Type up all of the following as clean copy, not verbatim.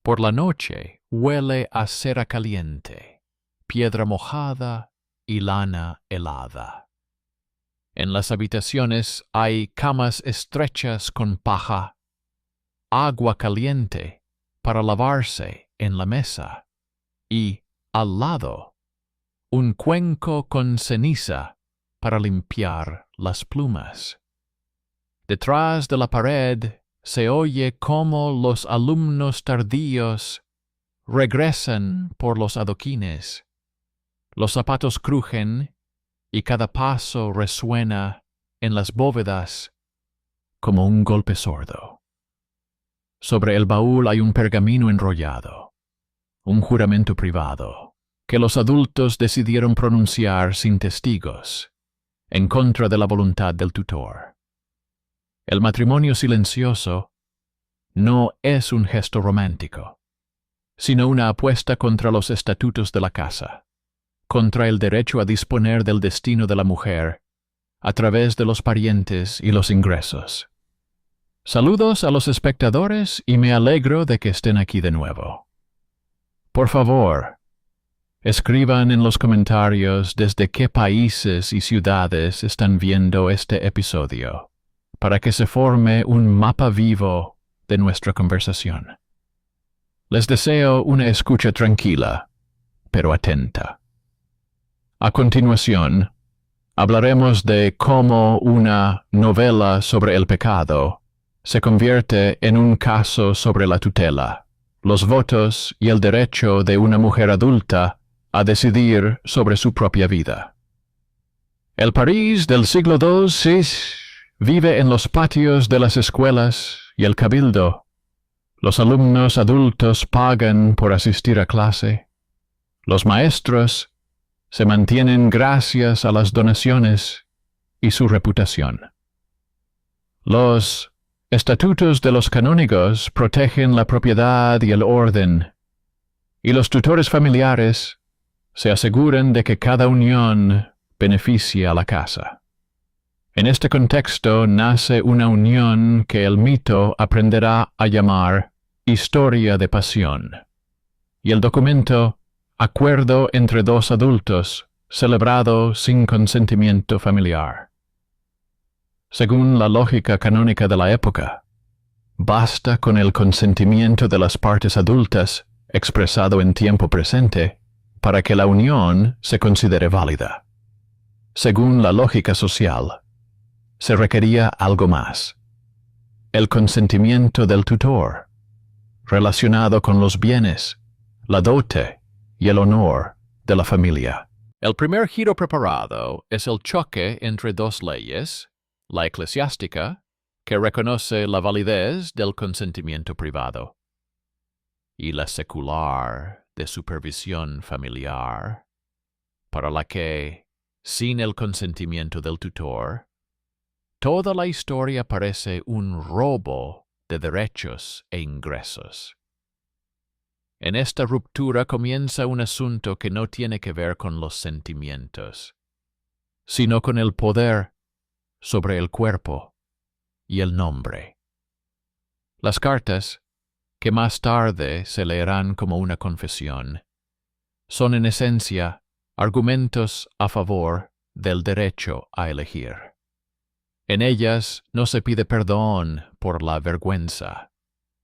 Por la noche huele a cera caliente, piedra mojada y lana helada. En las habitaciones hay camas estrechas con paja, agua caliente para lavarse en la mesa y, al lado, un cuenco con ceniza para limpiar las plumas. Detrás de la pared se oye cómo los alumnos tardíos regresan por los adoquines. Los zapatos crujen y cada paso resuena en las bóvedas como un golpe sordo. Sobre el baúl hay un pergamino enrollado, un juramento privado, que los adultos decidieron pronunciar sin testigos, en contra de la voluntad del tutor. El matrimonio silencioso no es un gesto romántico, sino una apuesta contra los estatutos de la casa, contra el derecho a disponer del destino de la mujer a través de los parientes y los ingresos. Saludos a los espectadores y me alegro de que estén aquí de nuevo. Por favor, escriban en los comentarios desde qué países y ciudades están viendo este episodio, para que se forme un mapa vivo de nuestra conversación. Les deseo una escucha tranquila, pero atenta. A continuación, hablaremos de cómo una novela sobre el pecado se convierte en un caso sobre la tutela, los votos y el derecho de una mujer adulta a decidir sobre su propia vida. El París del siglo II vive en los patios de las escuelas y el cabildo. Los alumnos adultos pagan por asistir a clase. Los maestros se mantienen gracias a las donaciones y su reputación. Los estatutos de los canónigos protegen la propiedad y el orden, y los tutores familiares se aseguran de que cada unión beneficie a la casa. En este contexto nace una unión que el mito aprenderá a llamar historia de pasión, y el documento acuerdo entre dos adultos, celebrado sin consentimiento familiar. Según la lógica canónica de la época, basta con el consentimiento de las partes adultas, expresado en tiempo presente, para que la unión se considere válida. Según la lógica social, se requería algo más: el consentimiento del tutor, relacionado con los bienes, la dote y el honor de la familia. El primer giro preparado es el choque entre dos leyes, la eclesiástica, que reconoce la validez del consentimiento privado, y la secular, de supervisión familiar, para la que, sin el consentimiento del tutor, toda la historia parece un robo de derechos e ingresos. En esta ruptura comienza un asunto que no tiene que ver con los sentimientos, sino con el poder sobre el cuerpo y el nombre. Las cartas, que más tarde se leerán como una confesión, son en esencia argumentos a favor del derecho a elegir. En ellas no se pide perdón por la vergüenza,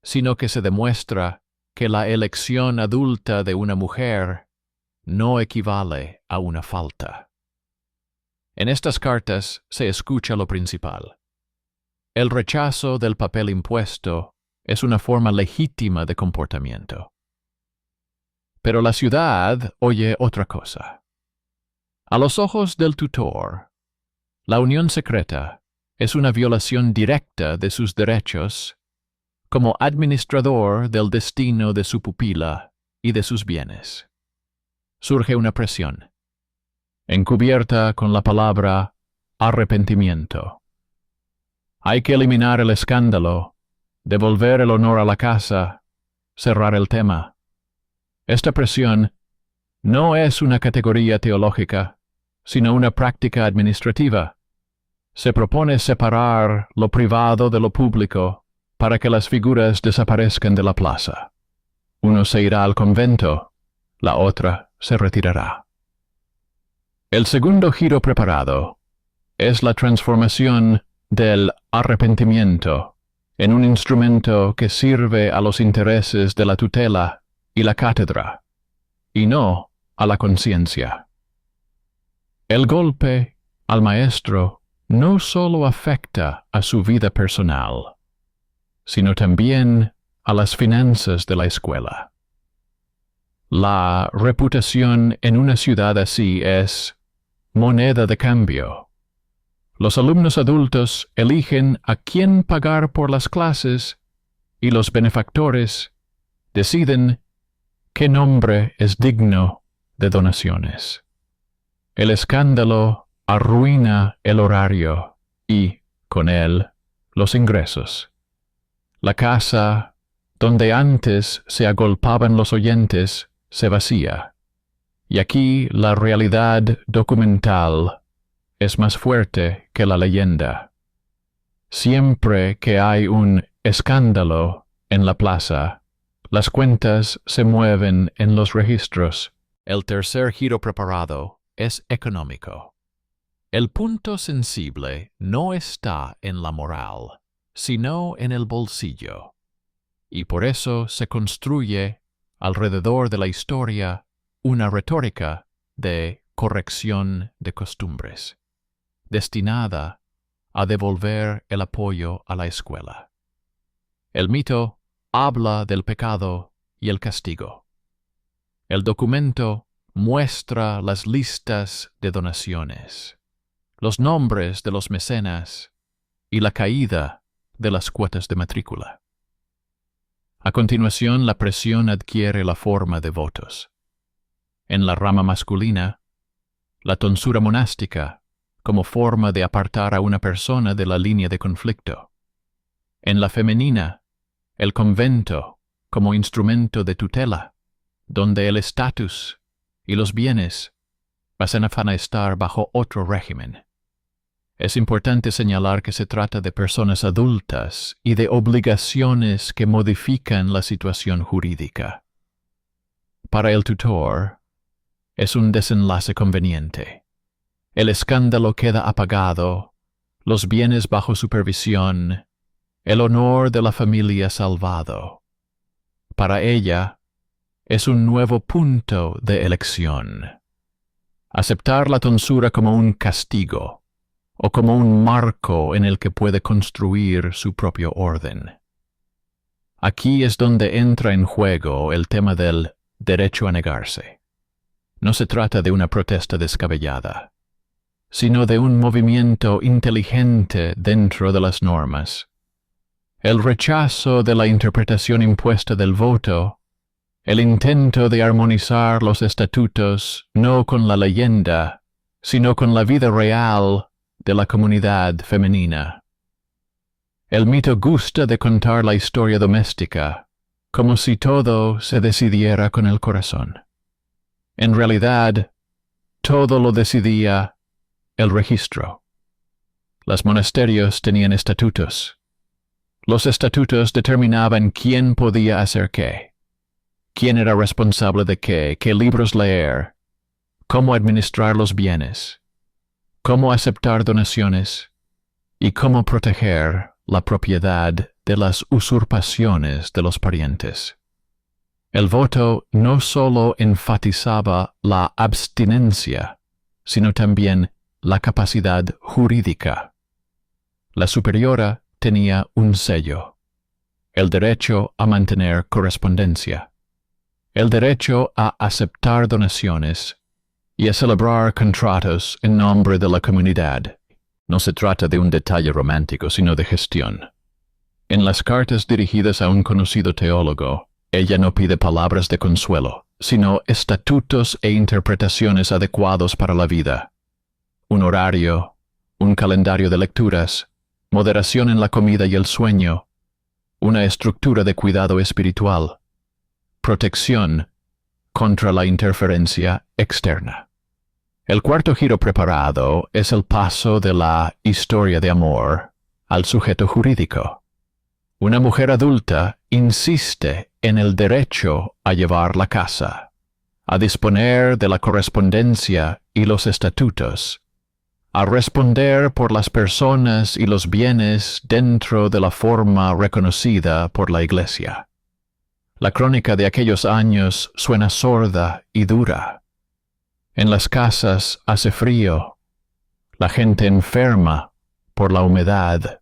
sino que se demuestra que la elección adulta de una mujer no equivale a una falta. En estas cartas se escucha lo principal. El rechazo del papel impuesto es una forma legítima de comportamiento. Pero la ciudad oye otra cosa. A los ojos del tutor, la unión secreta es una violación directa de sus derechos como administrador del destino de su pupila y de sus bienes. Surge una presión, encubierta con la palabra arrepentimiento. Hay que eliminar el escándalo, devolver el honor a la casa, cerrar el tema. Esta presión no es una categoría teológica, sino una práctica administrativa. Se propone separar lo privado de lo público para que las figuras desaparezcan de la plaza. Uno se irá al convento, la otra se retirará. El segundo giro preparado es la transformación del arrepentimiento en un instrumento que sirve a los intereses de la tutela y la cátedra, y no a la conciencia. El golpe al maestro no solo afecta a su vida personal, sino también a las finanzas de la escuela. La reputación en una ciudad así es moneda de cambio. Los alumnos adultos eligen a quién pagar por las clases y los benefactores deciden qué nombre es digno de donaciones. El escándalo arruina el horario y, con él, los ingresos. La casa donde antes se agolpaban los oyentes se vacía, y aquí la realidad documental es más fuerte que la leyenda. Siempre que hay un escándalo en la plaza, las cuentas se mueven en los registros. El tercer giro preparado es económico. El punto sensible no está en la moral, sino en el bolsillo, y por eso se construye alrededor de la historia una retórica de corrección de costumbres, destinada a devolver el apoyo a la escuela. El mito habla del pecado y el castigo. El documento muestra las listas de donaciones, los nombres de los mecenas y la caída de las cuotas de matrícula. A continuación, la presión adquiere la forma de votos. En la rama masculina, la tonsura monástica como forma de apartar a una persona de la línea de conflicto. En la femenina, el convento como instrumento de tutela, donde el estatus y los bienes pasan a estar bajo otro régimen. Es importante señalar que se trata de personas adultas y de obligaciones que modifican la situación jurídica. Para el tutor, es un desenlace conveniente. El escándalo queda apagado, los bienes bajo supervisión, el honor de la familia salvado. Para ella, es un nuevo punto de elección. Aceptar la tonsura como un castigo, o como un marco en el que puede construir su propio orden. Aquí es donde entra en juego el tema del derecho a negarse. No se trata de una protesta descabellada, sino de un movimiento inteligente dentro de las normas. El rechazo de la interpretación impuesta del voto, el intento de armonizar los estatutos no con la leyenda, sino con la vida real de la comunidad femenina. El mito gusta de contar la historia doméstica, como si todo se decidiera con el corazón. En realidad, todo lo decidía el registro. Los monasterios tenían estatutos. Los estatutos determinaban quién podía hacer qué, quién era responsable de qué libros leer, cómo administrar los bienes, cómo aceptar donaciones y cómo proteger la propiedad de las usurpaciones de los parientes. El voto no solo enfatizaba la abstinencia, sino también la capacidad jurídica. La superiora tenía un sello, el derecho a mantener correspondencia, el derecho a aceptar donaciones y a celebrar contratos en nombre de la comunidad. No se trata de un detalle romántico, sino de gestión. En las cartas dirigidas a un conocido teólogo, ella no pide palabras de consuelo, sino estatutos e interpretaciones adecuados para la vida. Un horario, un calendario de lecturas, moderación en la comida y el sueño, una estructura de cuidado espiritual, protección contra la interferencia externa. El cuarto giro preparado es el paso de la historia de amor al sujeto jurídico. Una mujer adulta insiste en el derecho a llevar la casa, a disponer de la correspondencia y los estatutos, a responder por las personas y los bienes dentro de la forma reconocida por la Iglesia. La crónica de aquellos años suena sorda y dura. En las casas hace frío, la gente enferma por la humedad.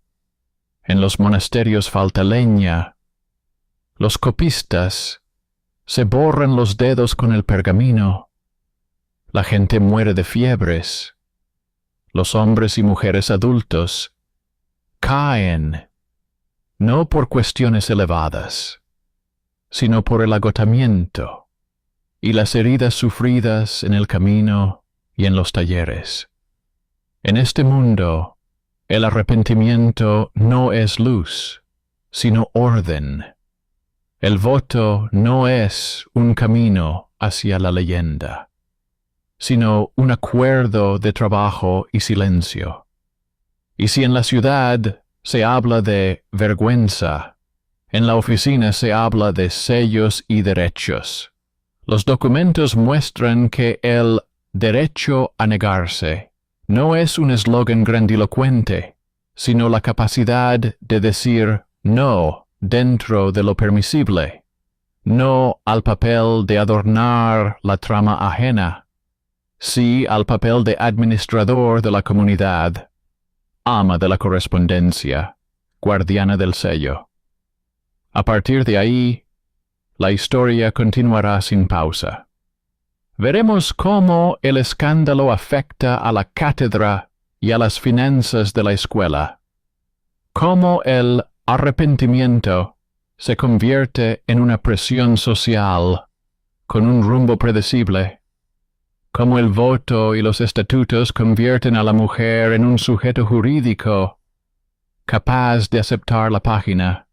En los monasterios falta leña. Los copistas se borran los dedos con el pergamino. La gente muere de fiebres. Los hombres y mujeres adultos caen, no por cuestiones elevadas, sino por el agotamiento y las heridas sufridas en el camino y en los talleres. En este mundo, el arrepentimiento no es luz, sino orden. El voto no es un camino hacia la leyenda, sino un acuerdo de trabajo y silencio. Y si en la ciudad se habla de vergüenza, en la oficina se habla de sellos y derechos. Los documentos muestran que el derecho a negarse no es un eslogan grandilocuente, sino la capacidad de decir no dentro de lo permisible, no al papel de adornar la trama ajena, sí al papel de administrador de la comunidad, ama de la correspondencia, guardiana del sello. A partir de ahí, la historia continuará sin pausa. Veremos cómo el escándalo afecta a la cátedra y a las finanzas de la escuela, cómo el arrepentimiento se convierte en una presión social con un rumbo predecible, cómo el voto y los estatutos convierten a la mujer en un sujeto jurídico capaz de aceptar la página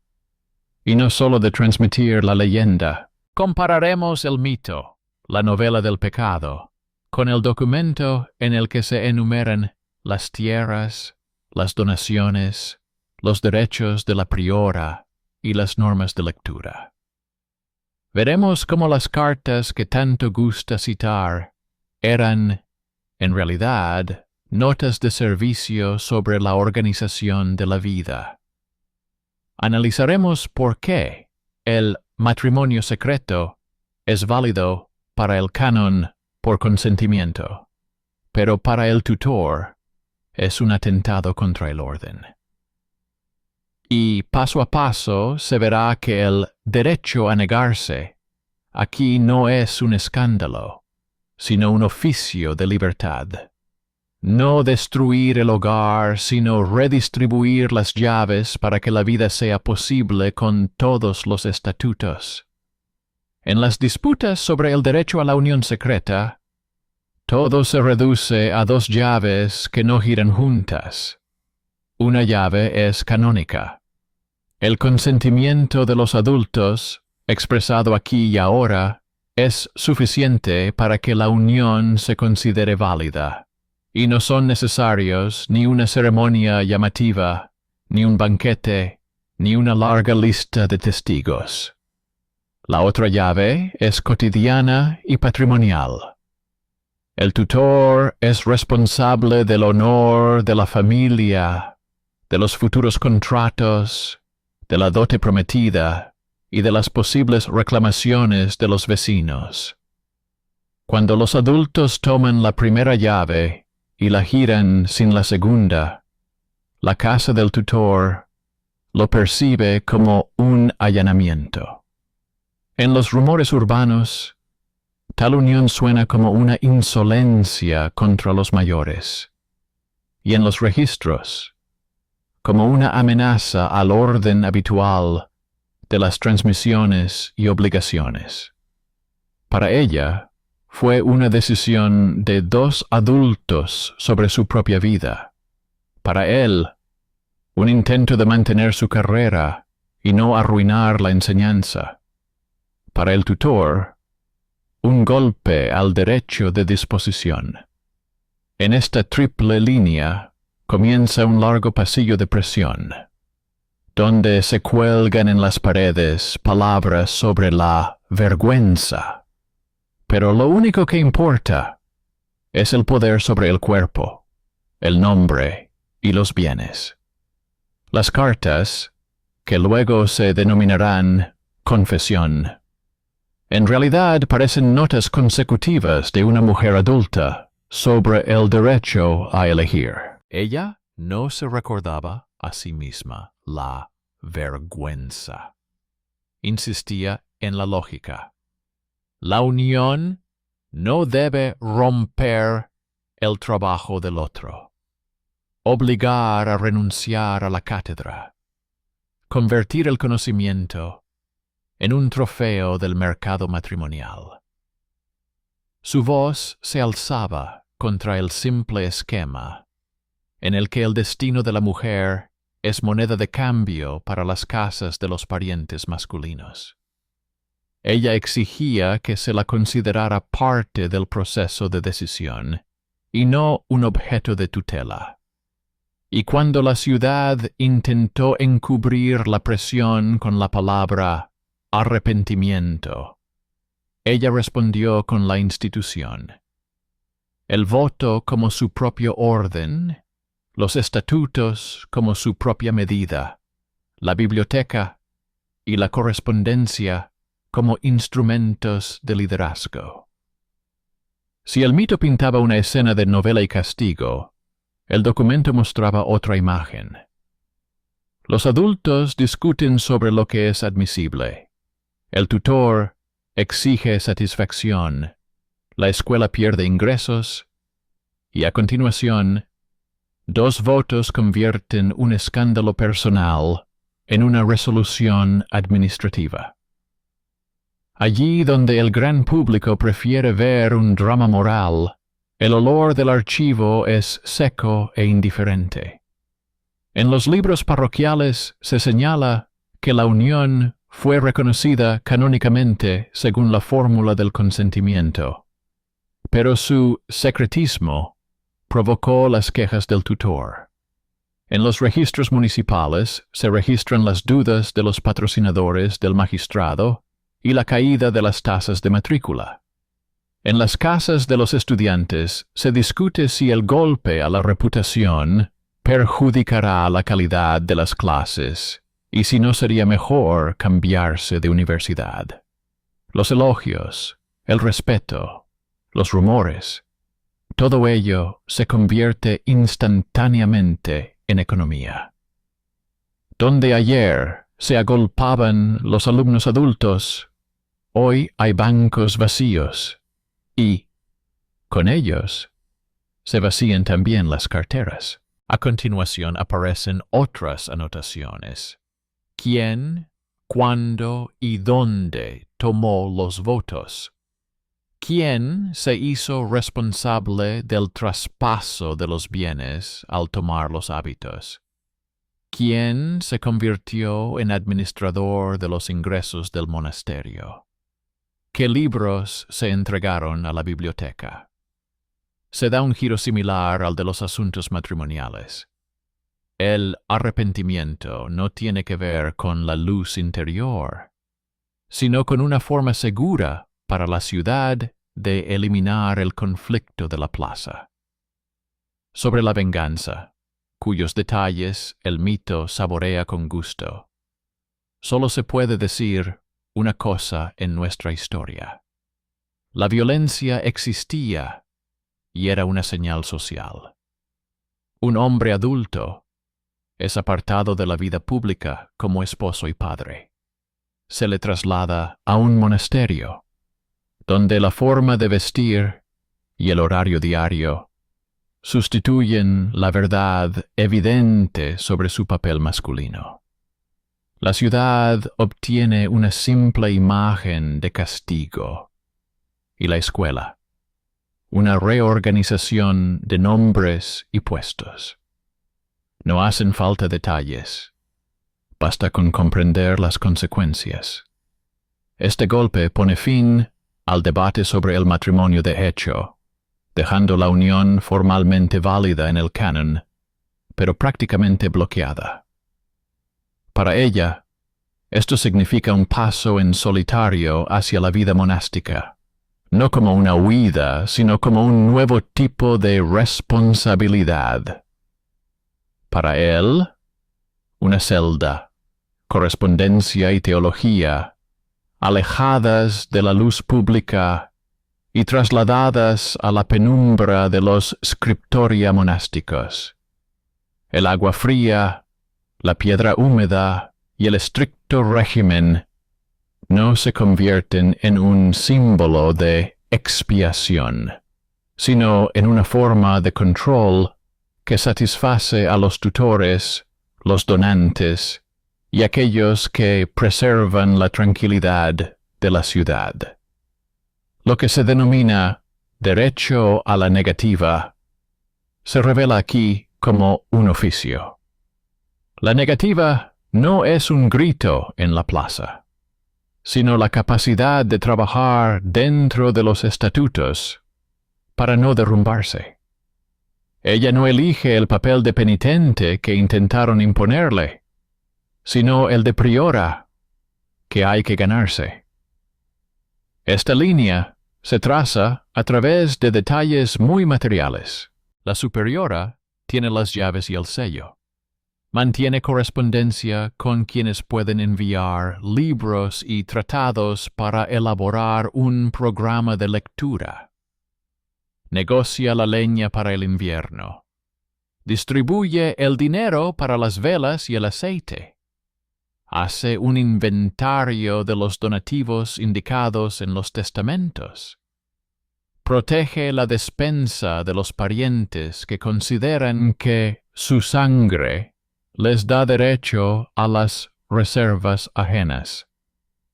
y no solo de transmitir la leyenda. Compararemos el mito, la novela del pecado, con el documento en el que se enumeran las tierras, las donaciones, los derechos de la priora y las normas de lectura. Veremos cómo las cartas que tanto gusta citar eran, en realidad, notas de servicio sobre la organización de la vida. Analizaremos por qué el matrimonio secreto es válido para el canon por consentimiento, pero para el tutor es un atentado contra el orden. Y paso a paso se verá que el derecho a negarse aquí no es un escándalo, sino un oficio de libertad. No destruir el hogar, sino redistribuir las llaves para que la vida sea posible con todos los estatutos. En las disputas sobre el derecho a la unión secreta, todo se reduce a dos llaves que no giran juntas. Una llave es canónica. El consentimiento de los adultos, expresado aquí y ahora, es suficiente para que la unión se considere válida, y no son necesarios ni una ceremonia llamativa, ni un banquete, ni una larga lista de testigos. La otra llave es cotidiana y patrimonial. El tutor es responsable del honor de la familia, de los futuros contratos, de la dote prometida y de las posibles reclamaciones de los vecinos. Cuando los adultos toman la primera llave y la giran sin la segunda, la casa del tutor lo percibe como un allanamiento. En los rumores urbanos, tal unión suena como una insolencia contra los mayores, y en los registros, como una amenaza al orden habitual de las transmisiones y obligaciones. Para ella, fue una decisión de dos adultos sobre su propia vida. Para él, un intento de mantener su carrera y no arruinar la enseñanza. Para el tutor, un golpe al derecho de disposición. En esta triple línea comienza un largo pasillo de presión. donde se cuelgan en las paredes palabras sobre la vergüenza. Pero lo único que importa es el poder sobre el cuerpo, el nombre y los bienes. Las cartas, que luego se denominarán confesión, en realidad parecen notas consecutivas de una mujer adulta sobre el derecho a elegir. Ella no se recordaba a sí misma la vergüenza. Insistía en la lógica. La unión no debe romper el trabajo del otro, obligar a renunciar a la cátedra, convertir el conocimiento en un trofeo del mercado matrimonial. Su voz se alzaba contra el simple esquema en el que el destino de la mujer es moneda de cambio para las casas de los parientes masculinos. Ella exigía que se la considerara parte del proceso de decisión y no un objeto de tutela. Y cuando la ciudad intentó encubrir la presión con la palabra arrepentimiento, ella respondió con la institución. El voto como su propio orden, los estatutos como su propia medida, la biblioteca y la correspondencia como instrumentos de liderazgo. Si el mito pintaba una escena de novela y castigo, el documento mostraba otra imagen. Los adultos discuten sobre lo que es admisible. El tutor exige satisfacción. La escuela pierde ingresos. Y a continuación, dos votos convierten un escándalo personal en una resolución administrativa. Allí donde el gran público prefiere ver un drama moral, el olor del archivo es seco e indiferente. En los libros parroquiales se señala que la unión fue reconocida canónicamente según la fórmula del consentimiento, pero su secretismo provocó las quejas del tutor. En los registros municipales se registran las dudas de los patrocinadores del magistrado y la caída de las tasas de matrícula. En las casas de los estudiantes se discute si el golpe a la reputación perjudicará la calidad de las clases y si no sería mejor cambiarse de universidad. Los elogios, el respeto, los rumores, todo ello se convierte instantáneamente en economía. Donde ayer se agolpaban los alumnos adultos, hoy hay bancos vacíos y, con ellos, se vacían también las carteras. A continuación aparecen otras anotaciones. ¿Quién, cuándo y dónde tomó los votos? ¿Quién se hizo responsable del traspaso de los bienes al tomar los hábitos? ¿Quién se convirtió en administrador de los ingresos del monasterio? ¿Qué libros se entregaron a la biblioteca? Se da un giro similar al de los asuntos matrimoniales. El arrepentimiento no tiene que ver con la luz interior, sino con una forma segura para la ciudad de eliminar el conflicto de la plaza. Sobre la venganza, cuyos detalles el mito saborea con gusto, solo se puede decir una cosa en nuestra historia. La violencia existía y era una señal social. Un hombre adulto es apartado de la vida pública como esposo y padre. Se le traslada a un monasterio, donde la forma de vestir y el horario diario sustituyen la verdad evidente sobre su papel masculino. La ciudad obtiene una simple imagen de castigo, y la escuela, una reorganización de nombres y puestos. No hacen falta detalles, basta con comprender las consecuencias. Este golpe pone fin al debate sobre el matrimonio de hecho, dejando la unión formalmente válida en el canon, pero prácticamente bloqueada. Para ella, esto significa un paso en solitario hacia la vida monástica, no como una huida, sino como un nuevo tipo de responsabilidad. Para él, una celda, correspondencia y teología, alejadas de la luz pública y trasladadas a la penumbra de los scriptoria monásticos. El agua fría, la piedra húmeda y el estricto régimen no se convierten en un símbolo de expiación, sino en una forma de control que satisface a los tutores, los donantes y aquellos que preservan la tranquilidad de la ciudad. Lo que se denomina derecho a la negativa se revela aquí como un oficio. La negativa no es un grito en la plaza, sino la capacidad de trabajar dentro de los estatutos para no derrumbarse. Ella no elige el papel de penitente que intentaron imponerle, sino el de priora que hay que ganarse. Esta línea se traza a través de detalles muy materiales. La superiora tiene las llaves y el sello. Mantiene correspondencia con quienes pueden enviar libros y tratados para elaborar un programa de lectura. Negocia la leña para el invierno. Distribuye el dinero para las velas y el aceite. Hace un inventario de los donativos indicados en los testamentos. Protege la despensa de los parientes que consideran que su sangre les da derecho a las reservas ajenas.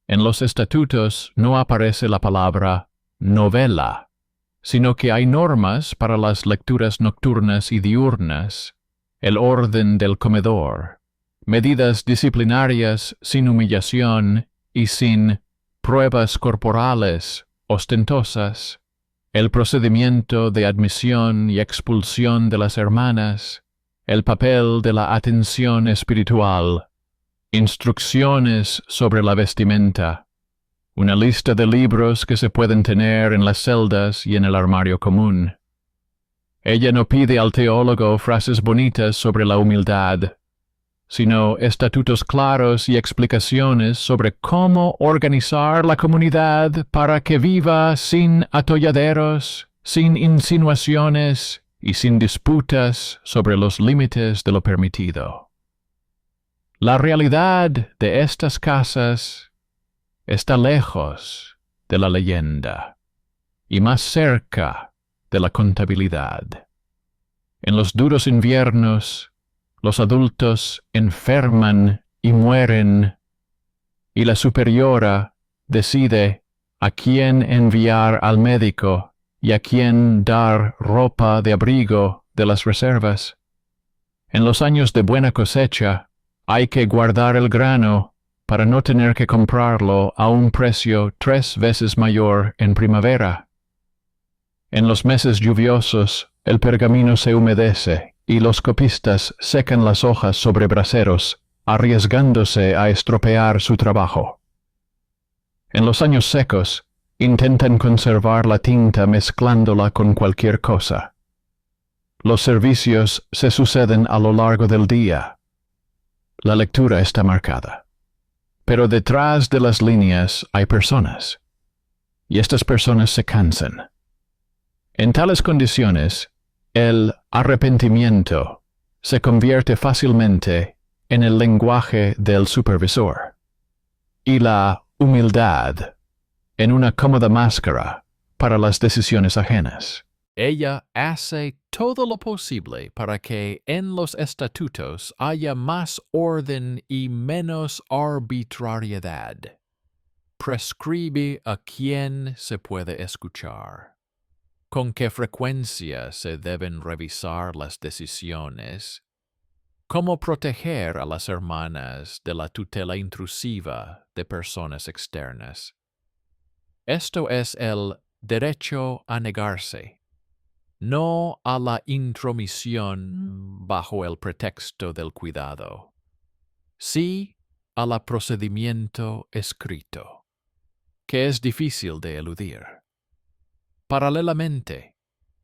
En los estatutos no aparece la palabra novela, sino que hay normas para las lecturas nocturnas y diurnas, el orden del comedor, medidas disciplinarias sin humillación y sin pruebas corporales ostentosas, el procedimiento de admisión y expulsión de las hermanas, el papel de la atención espiritual, instrucciones sobre la vestimenta, una lista de libros que se pueden tener en las celdas y en el armario común. Ella no pide al teólogo frases bonitas sobre la humildad, sino estatutos claros y explicaciones sobre cómo organizar la comunidad para que viva sin atolladeros, sin insinuaciones y sin disputas sobre los límites de lo permitido. La realidad de estas casas está lejos de la leyenda y más cerca de la contabilidad. En los duros inviernos, los adultos enferman y mueren, y la superiora decide a quién enviar al médico y a quién dar ropa de abrigo de las reservas. En los años de buena cosecha, hay que guardar el grano para no tener que comprarlo a un precio 3 veces mayor en primavera. En los meses lluviosos, el pergamino se humedece y los copistas secan las hojas sobre braseros, arriesgándose a estropear su trabajo. En los años secos, intentan conservar la tinta mezclándola con cualquier cosa. Los servicios se suceden a lo largo del día. La lectura está marcada. Pero detrás de las líneas hay personas, y estas personas se cansan. En tales condiciones, el arrepentimiento se convierte fácilmente en el lenguaje del supervisor, y la humildad en una cómoda máscara para las decisiones ajenas. Ella hace todo lo posible para que en los estatutos haya más orden y menos arbitrariedad. Prescribe a quién se puede escuchar, con qué frecuencia se deben revisar las decisiones, cómo proteger a las hermanas de la tutela intrusiva de personas externas. Esto es el derecho a negarse, no a la intromisión bajo el pretexto del cuidado, Sí al procedimiento escrito, que es difícil de eludir. Paralelamente,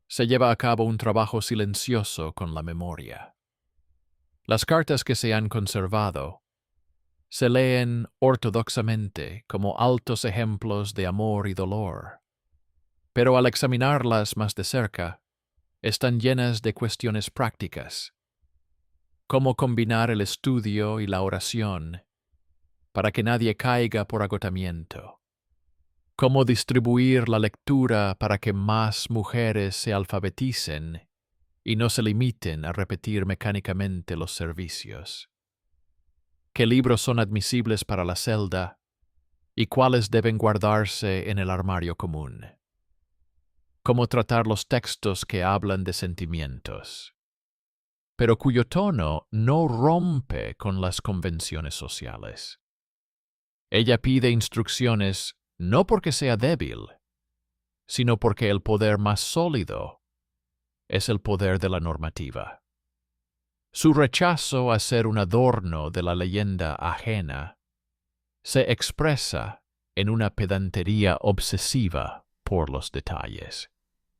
se lleva a cabo un trabajo silencioso con la memoria. Las cartas que se han conservado se leen ortodoxamente como altos ejemplos de amor y dolor, pero al examinarlas más de cerca, están llenas de cuestiones prácticas. Cómo combinar el estudio y la oración para que nadie caiga por agotamiento. Cómo distribuir la lectura para que más mujeres se alfabeticen y no se limiten a repetir mecánicamente los servicios. Qué libros son admisibles para la celda y cuáles deben guardarse en el armario común. Cómo tratar los textos que hablan de sentimientos, pero cuyo tono no rompe con las convenciones sociales. Ella pide instrucciones no porque sea débil, sino porque el poder más sólido es el poder de la normativa. Su rechazo a ser un adorno de la leyenda ajena se expresa en una pedantería obsesiva por los detalles,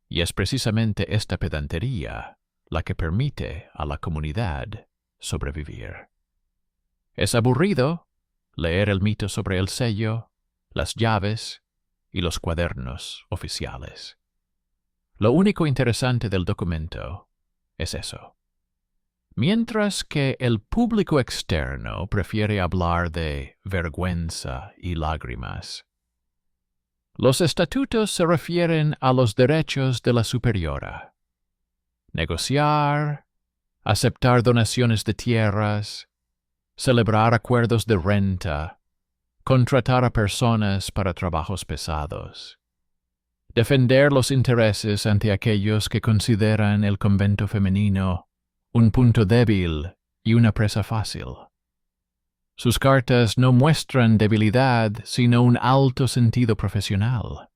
y es precisamente esta pedantería la que permite a la comunidad sobrevivir. Es aburrido leer el mito sobre el sello, las llaves y los cuadernos oficiales. Lo único interesante del documento es eso. Mientras que el público externo prefiere hablar de vergüenza y lágrimas, los estatutos se refieren a los derechos de la superiora. Negociar, aceptar donaciones de tierras, celebrar acuerdos de renta, contratar a personas para trabajos pesados, defender los intereses ante aquellos que consideran el convento femenino un punto débil y una presa fácil. Sus cartas no muestran debilidad, sino un alto sentido profesional.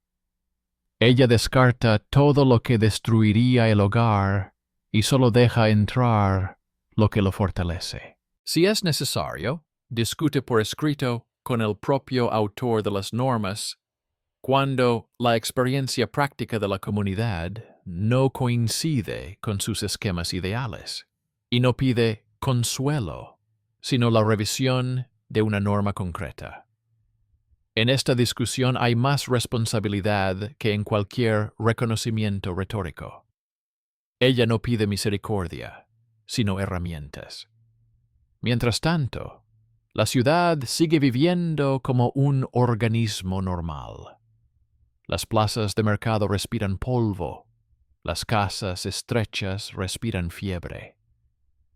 Ella descarta todo lo que destruiría el hogar y solo deja entrar lo que lo fortalece. Si es necesario, discute por escrito con el propio autor de las normas cuando la experiencia práctica de la comunidad no coincide con sus esquemas ideales, y no pide consuelo, sino la revisión de una norma concreta. En esta discusión hay más responsabilidad que en cualquier reconocimiento retórico. Ella no pide misericordia, sino herramientas. Mientras tanto, la ciudad sigue viviendo como un organismo normal. Las plazas de mercado respiran polvo, las casas estrechas respiran fiebre.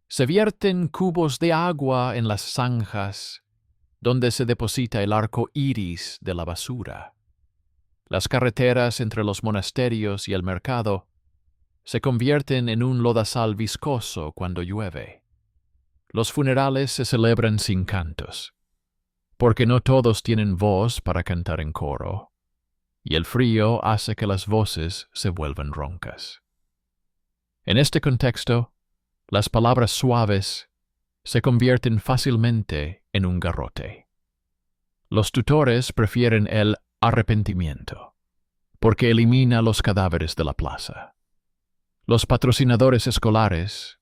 Se vierten cubos de agua en las zanjas, donde se deposita el arco iris de la basura. Las carreteras entre los monasterios y el mercado se convierten en un lodazal viscoso cuando llueve. Los funerales se celebran sin cantos, porque no todos tienen voz para cantar en coro, y el frío hace que las voces se vuelvan roncas. En este contexto, las palabras suaves se convierten fácilmente en un garrote. Los tutores prefieren el arrepentimiento, porque elimina los cadáveres de la plaza. Los patrocinadores escolares,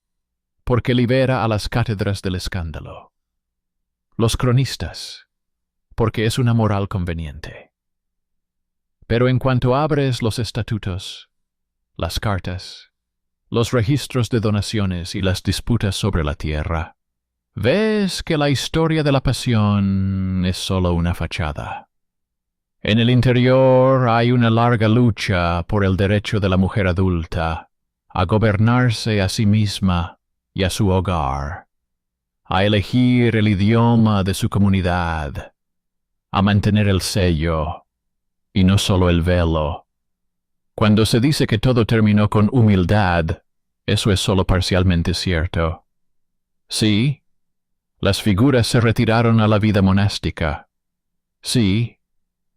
porque libera a las cátedras del escándalo. Los cronistas, porque es una moral conveniente. Pero en cuanto abres los estatutos, las cartas, los registros de donaciones y las disputas sobre la tierra, ves que la historia de la pasión es solo una fachada. En el interior hay una larga lucha por el derecho de la mujer adulta a gobernarse a sí misma y a su hogar, a elegir el idioma de su comunidad, a mantener el sello y no solo el velo. Cuando se dice que todo terminó con humildad, eso es solo parcialmente cierto. Sí, las figuras se retiraron a la vida monástica. Sí,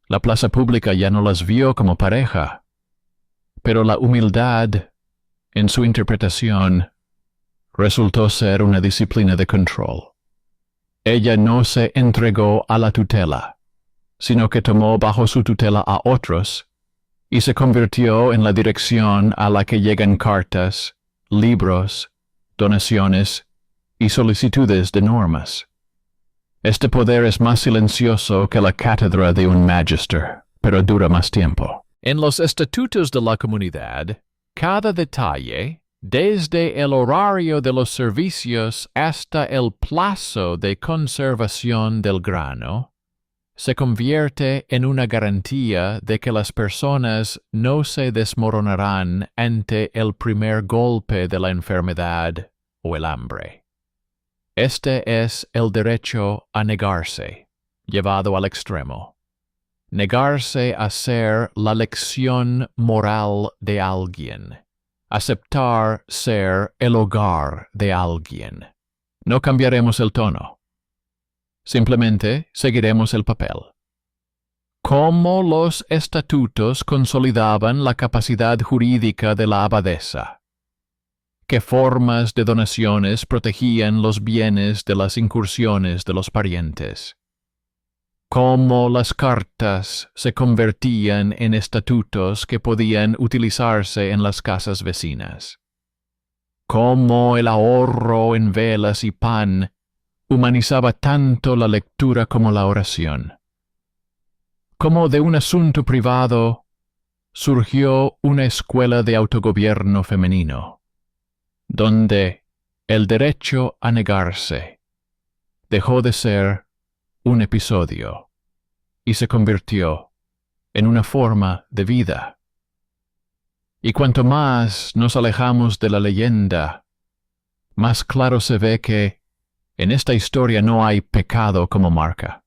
la plaza pública ya no las vio como pareja. Pero la humildad, en su interpretación, resultó ser una disciplina de control. Ella no se entregó a la tutela, sino que tomó bajo su tutela a otros y se convirtió en la dirección a la que llegan cartas, libros, donaciones y solicitudes de normas. Este poder es más silencioso que la cátedra de un magister, pero dura más tiempo. En los estatutos de la comunidad, cada detalle, desde el horario de los servicios hasta el plazo de conservación del grano, se convierte en una garantía de que las personas no se desmoronarán ante el primer golpe de la enfermedad o el hambre. Este es el derecho a negarse, llevado al extremo. Negarse a ser la lección moral de alguien. Aceptar ser el hogar de alguien. No cambiaremos el tono. Simplemente seguiremos el papel. ¿Cómo los estatutos consolidaban la capacidad jurídica de la abadesa? ¿Qué formas de donaciones protegían los bienes de las incursiones de los parientes? ¿Cómo las cartas se convertían en estatutos que podían utilizarse en las casas vecinas? ¿Cómo el ahorro en velas y pan humanizaba tanto la lectura como la oración? ¿Cómo de un asunto privado surgió una escuela de autogobierno femenino, donde el derecho a negarse dejó de ser un episodio y se convirtió en una forma de vida? Y cuanto más nos alejamos de la leyenda, más claro se ve que en esta historia no hay pecado como marca.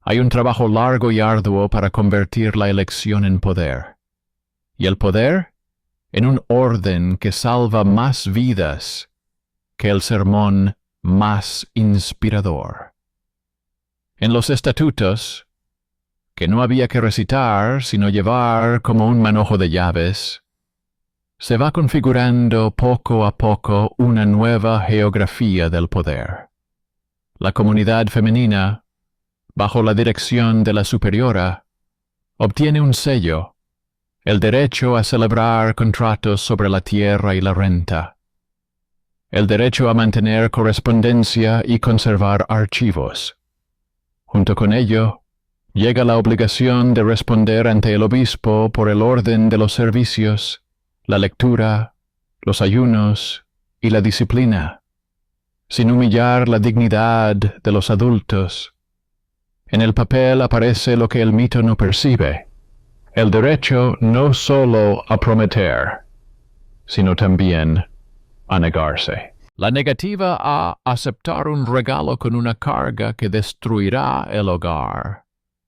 Hay un trabajo largo y arduo para convertir la elección en poder, y el poder en un orden que salva más vidas que el sermón más inspirador. En los estatutos, que no había que recitar sino llevar como un manojo de llaves, se va configurando poco a poco una nueva geografía del poder. La comunidad femenina, bajo la dirección de la superiora, obtiene un sello, el derecho a celebrar contratos sobre la tierra y la renta, el derecho a mantener correspondencia y conservar archivos. Junto con ello, llega la obligación de responder ante el obispo por el orden de los servicios, la lectura, los ayunos y la disciplina, sin humillar la dignidad de los adultos. En el papel aparece lo que el mito no percibe: el derecho no solo a prometer, sino también a negarse. La negativa a aceptar un regalo con una carga que destruirá el hogar.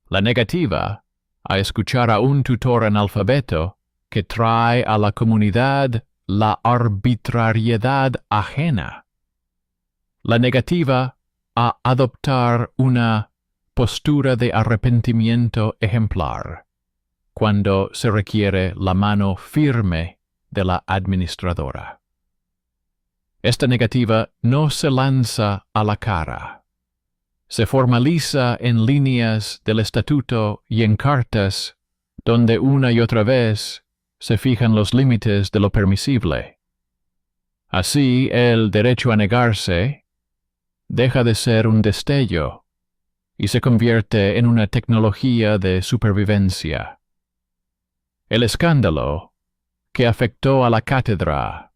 La negativa a escuchar a un tutor analfabeto que trae a la comunidad la arbitrariedad ajena. La negativa a adoptar una postura de arrepentimiento ejemplar, cuando se requiere la mano firme de la administradora. Esta negativa no se lanza a la cara. Se formaliza en líneas del estatuto y en cartas, donde una y otra vez se fijan los límites de lo permisible. Así, el derecho a negarse deja de ser un destello y se convierte en una tecnología de supervivencia. El escándalo que afectó a la cátedra,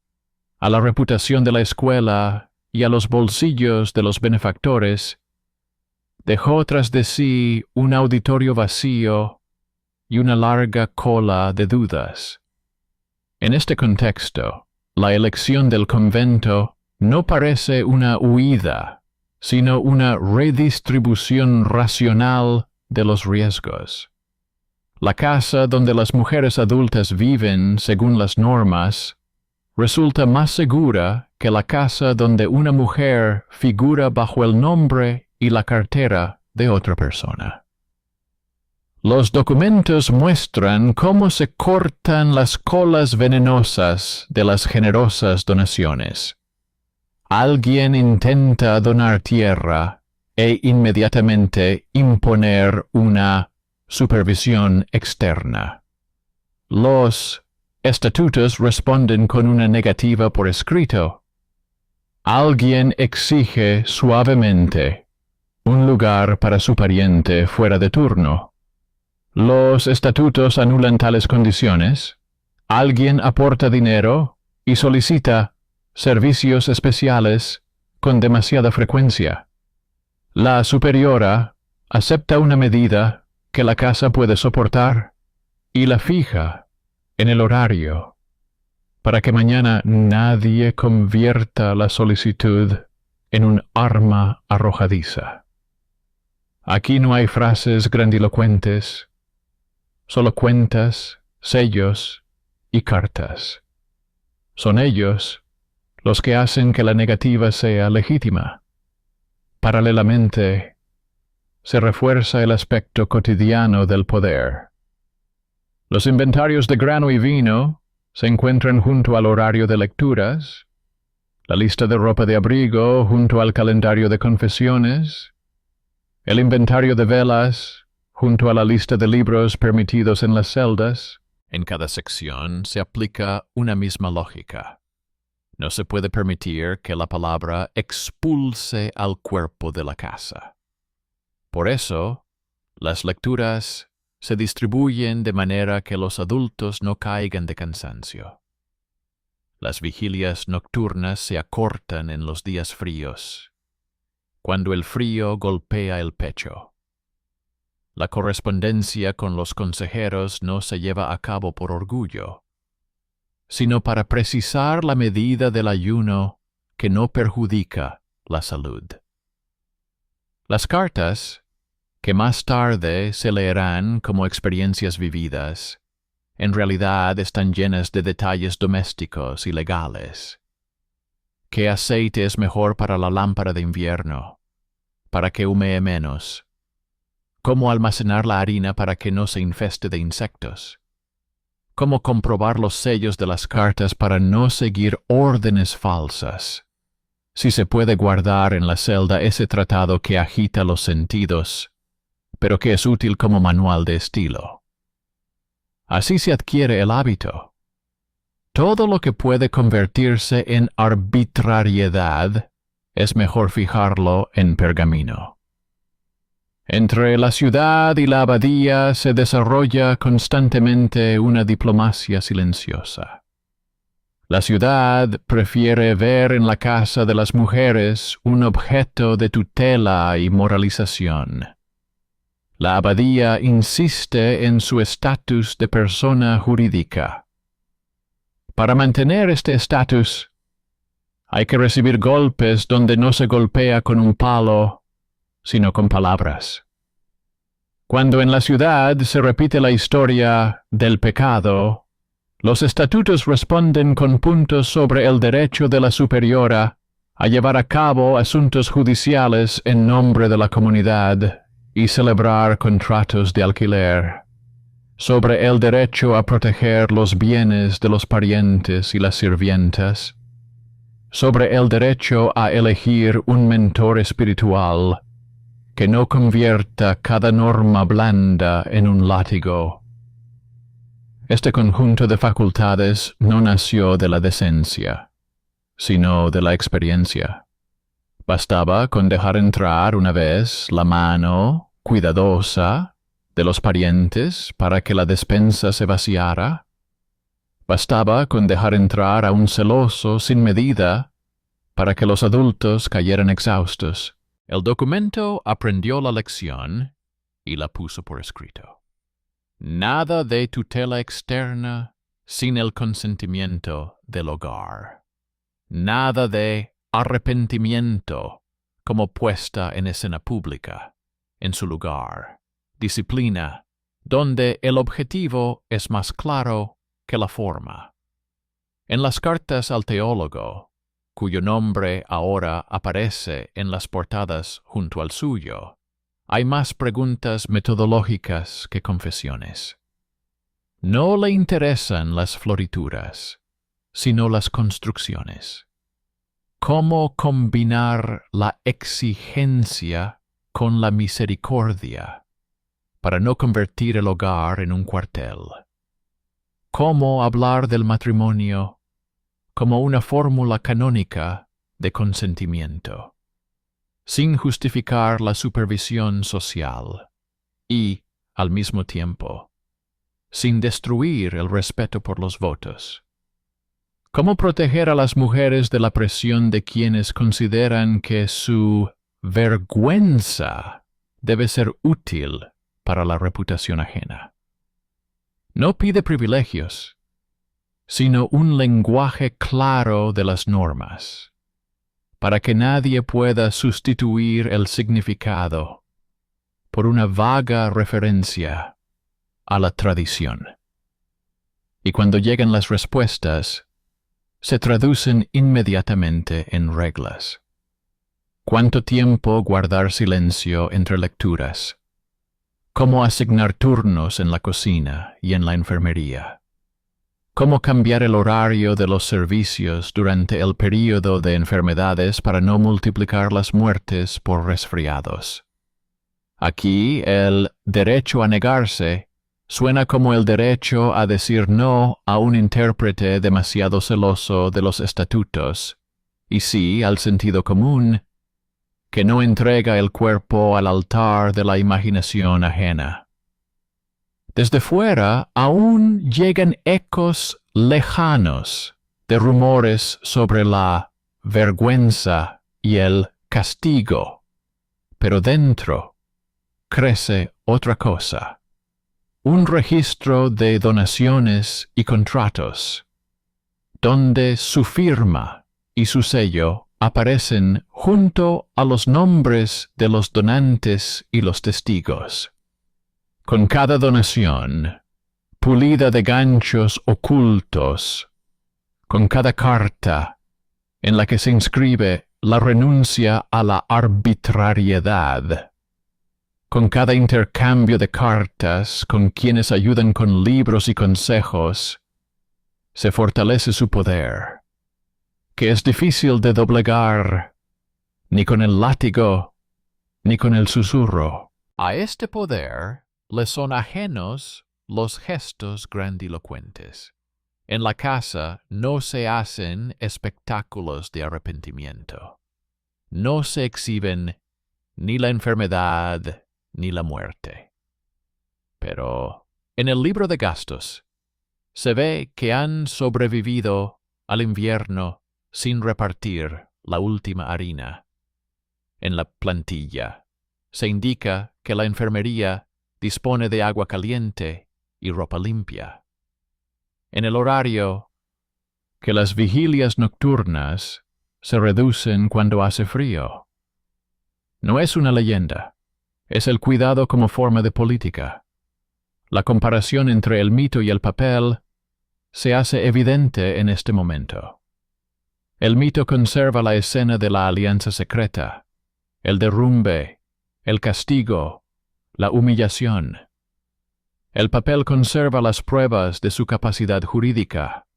a la reputación de la escuela y a los bolsillos de los benefactores, dejó tras de sí un auditorio vacío y una larga cola de dudas. En este contexto, la elección del convento no parece una huida, sino una redistribución racional de los riesgos. La casa donde las mujeres adultas viven según las normas resulta más segura que la casa donde una mujer figura bajo el nombre y la cartera de otra persona. Los documentos muestran cómo se cortan las colas venenosas de las generosas donaciones. Alguien intenta donar tierra e inmediatamente imponer una supervisión externa. Los estatutos responden con una negativa por escrito. Alguien exige suavemente un lugar para su pariente fuera de turno. Los estatutos anulan tales condiciones. Alguien aporta dinero y solicita servicios especiales con demasiada frecuencia. La superiora acepta una medida que la casa puede soportar y la fija en el horario para que mañana nadie convierta la solicitud en un arma arrojadiza. Aquí no hay frases grandilocuentes, solo cuentas, sellos y cartas. Son ellos los que hacen que la negativa sea legítima. Paralelamente, se refuerza el aspecto cotidiano del poder. Los inventarios de grano y vino se encuentran junto al horario de lecturas, la lista de ropa de abrigo junto al calendario de confesiones, el inventario de velas junto a la lista de libros permitidos en las celdas. En cada sección se aplica una misma lógica. No se puede permitir que la palabra expulse al cuerpo de la casa. Por eso, las lecturas se distribuyen de manera que los adultos no caigan de cansancio. Las vigilias nocturnas se acortan en los días fríos, cuando el frío golpea el pecho. La correspondencia con los consejeros no se lleva a cabo por orgullo, sino para precisar la medida del ayuno que no perjudica la salud. Las cartas, que más tarde se leerán como experiencias vividas, en realidad están llenas de detalles domésticos y legales. ¿Qué aceite es mejor para la lámpara de invierno? ¿Para que humee menos? ¿Cómo almacenar la harina para que no se infeste de insectos? ¿Cómo comprobar los sellos de las cartas para no seguir órdenes falsas? Si se puede guardar en la celda ese tratado que agita los sentidos, pero que es útil como manual de estilo. Así se adquiere el hábito. Todo lo que puede convertirse en arbitrariedad es mejor fijarlo en pergamino. Entre la ciudad y la abadía se desarrolla constantemente una diplomacia silenciosa. La ciudad prefiere ver en la casa de las mujeres un objeto de tutela y moralización. La abadía insiste en su estatus de persona jurídica. Para mantener este estatus, hay que recibir golpes donde no se golpea con un palo, sino con palabras. Cuando en la ciudad se repite la historia del pecado, los estatutos responden con puntos sobre el derecho de la superiora a llevar a cabo asuntos judiciales en nombre de la comunidad y celebrar contratos de alquiler, sobre el derecho a proteger los bienes de los parientes y las sirvientas, sobre el derecho a elegir un mentor espiritual que no convierta cada norma blanda en un látigo. Este conjunto de facultades no nació de la decencia, sino de la experiencia. Bastaba con dejar entrar una vez la mano cuidadosa de los parientes para que la despensa se vaciara. Bastaba con dejar entrar a un celoso sin medida para que los adultos cayeran exhaustos. El documento aprendió la lección y la puso por escrito. Nada de tutela externa sin el consentimiento del hogar. Nada de arrepentimiento como puesta en escena pública, en su lugar. Disciplina, donde el objetivo es más claro que la forma. En las cartas al teólogo, cuyo nombre ahora aparece en las portadas junto al suyo, hay más preguntas metodológicas que confesiones. No le interesan las florituras, sino las construcciones. ¿Cómo combinar la exigencia con la misericordia, para no convertir el hogar en un cuartel. ¿Cómo hablar del matrimonio como una fórmula canónica de consentimiento, sin justificar la supervisión social y, al mismo tiempo, sin destruir el respeto por los votos? ¿Cómo proteger a las mujeres de la presión de quienes consideran que su vergüenza debe ser útil para la reputación ajena? No pide privilegios, sino un lenguaje claro de las normas, para que nadie pueda sustituir el significado por una vaga referencia a la tradición. Y cuando llegan las respuestas, se traducen inmediatamente en reglas. ¿Cuánto tiempo guardar silencio entre lecturas? ¿Cómo asignar turnos en la cocina y en la enfermería? ¿Cómo cambiar el horario de los servicios durante el período de enfermedades para no multiplicar las muertes por resfriados? Aquí el derecho a negarse suena como el derecho a decir no a un intérprete demasiado celoso de los estatutos, y sí al sentido común, que no entrega el cuerpo al altar de la imaginación ajena. Desde fuera aún llegan ecos lejanos de rumores sobre la vergüenza y el castigo, pero dentro crece otra cosa. Un registro de donaciones y contratos, donde su firma y su sello aparecen junto a los nombres de los donantes y los testigos. Con cada donación, pulida de ganchos ocultos, con cada carta en la que se inscribe la renuncia a la arbitrariedad, con cada intercambio de cartas con quienes ayudan con libros y consejos, se fortalece su poder, que es difícil de doblegar, ni con el látigo, ni con el susurro. A este poder le son ajenos los gestos grandilocuentes. En la casa no se hacen espectáculos de arrepentimiento. No se exhiben ni la enfermedad ni la muerte. Pero en el libro de gastos se ve que han sobrevivido al invierno sin repartir la última harina. En la plantilla se indica que la enfermería dispone de agua caliente y ropa limpia. En el horario, que las vigilias nocturnas se reducen cuando hace frío. No es una leyenda. Es el cuidado como forma de política. La comparación entre el mito y el papel se hace evidente en este momento. El mito conserva la escena de la alianza secreta, el derrumbe, el castigo, la humillación. El papel conserva las pruebas de su capacidad jurídica.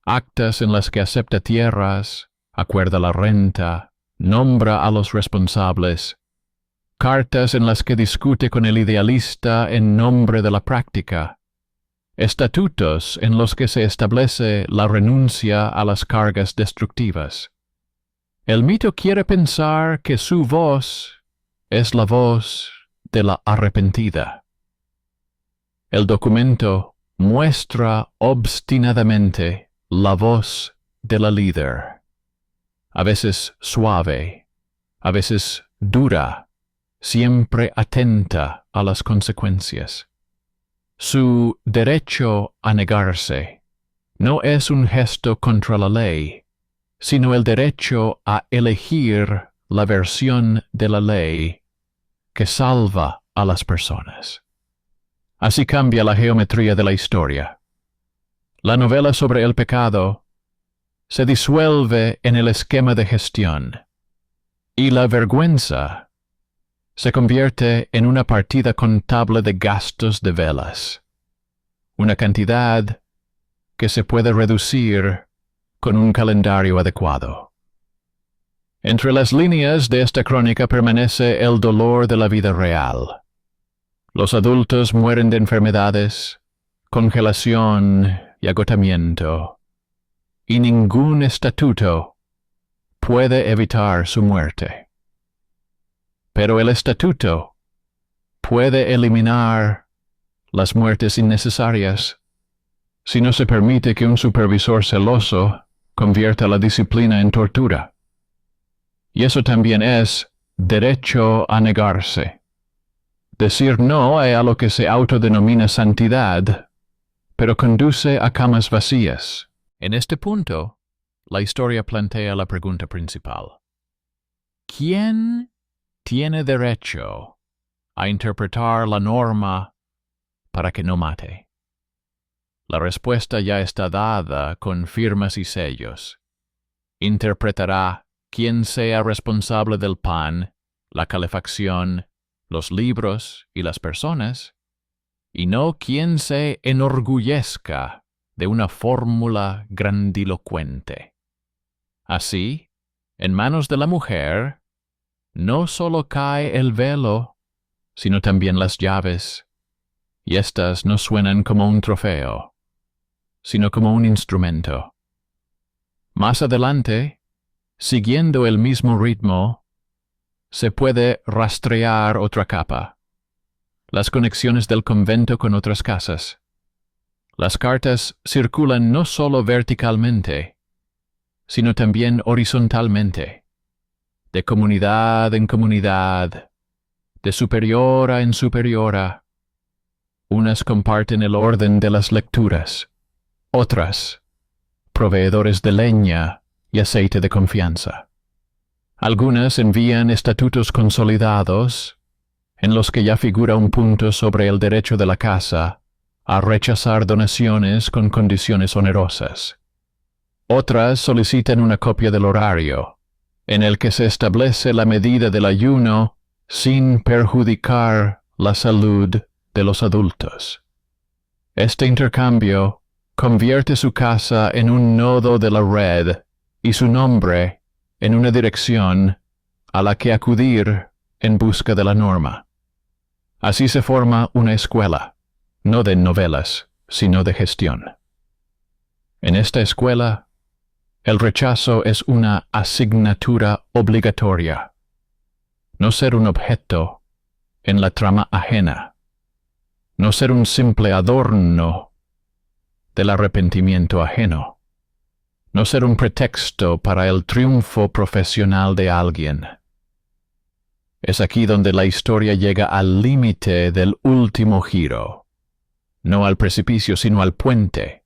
Actas en las que acepta tierras, acuerda la renta, nombra a los responsables, cartas en las que discute con el idealista en nombre de la práctica, estatutos en los que se establece la renuncia a las cargas destructivas. El mito quiere pensar que su voz es la voz de la arrepentida. El documento muestra obstinadamente la voz de la líder, a veces suave, a veces dura, siempre atenta a las consecuencias. Su derecho a negarse no es un gesto contra la ley, sino el derecho a elegir la versión de la ley que salva a las personas. Así cambia la geometría de la historia. La novela sobre el pecado se disuelve en el esquema de gestión, y la vergüenza se convierte en una partida contable de gastos de velas, una cantidad que se puede reducir con un calendario adecuado. Entre las líneas de esta crónica permanece el dolor de la vida real. Los adultos mueren de enfermedades, congelación y agotamiento, y ningún estatuto puede evitar su muerte. Pero el estatuto puede eliminar las muertes innecesarias si no se permite que un supervisor celoso convierta la disciplina en tortura. Y eso también es derecho a negarse. Decir no a lo que se autodenomina santidad, pero conduce a camas vacías. En este punto, la historia plantea la pregunta principal. ¿Quién tiene derecho a interpretar la norma para que no mate? La respuesta ya está dada con firmas y sellos. Interpretará quien sea responsable del pan, la calefacción, los libros y las personas, y no quien se enorgullezca de una fórmula grandilocuente. Así, en manos de la mujer, no solo cae el velo, sino también las llaves, y éstas no suenan como un trofeo, sino como un instrumento. Más adelante, siguiendo el mismo ritmo, se puede rastrear otra capa, las conexiones del convento con otras casas. Las cartas circulan no solo verticalmente, sino también horizontalmente, de comunidad en comunidad, de superiora en superiora. Unas comparten el orden de las lecturas, otras, proveedores de leña y aceite de confianza. Algunas envían estatutos consolidados, en los que ya figura un punto sobre el derecho de la casa a rechazar donaciones con condiciones onerosas. Otras solicitan una copia del horario, en el que se establece la medida del ayuno sin perjudicar la salud de los adultos. Este intercambio convierte su casa en un nodo de la red y su nombre en una dirección a la que acudir en busca de la norma. Así se forma una escuela, no de novelas, sino de gestión. En esta escuela, el rechazo es una asignatura obligatoria, no ser un objeto en la trama ajena, no ser un simple adorno del arrepentimiento ajeno, no ser un pretexto para el triunfo profesional de alguien. Es aquí donde la historia llega al límite del último giro, no al precipicio sino al puente,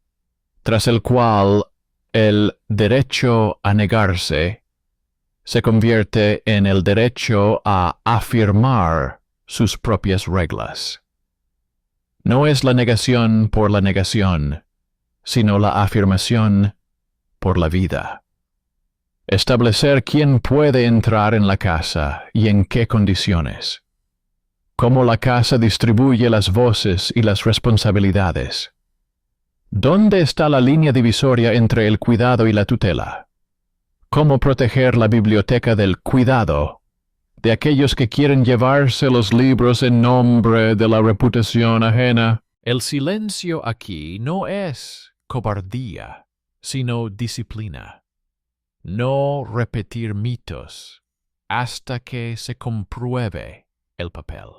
tras el cual el derecho a negarse se convierte en el derecho a afirmar sus propias reglas. No es la negación por la negación, sino la afirmación por la vida. Establecer quién puede entrar en la casa y en qué condiciones. Cómo la casa distribuye las voces y las responsabilidades. ¿Dónde está la línea divisoria entre el cuidado y la tutela? ¿Cómo proteger la biblioteca del cuidado de aquellos que quieren llevarse los libros en nombre de la reputación ajena? El silencio aquí no es cobardía, sino disciplina. No repetir mitos hasta que se compruebe el papel.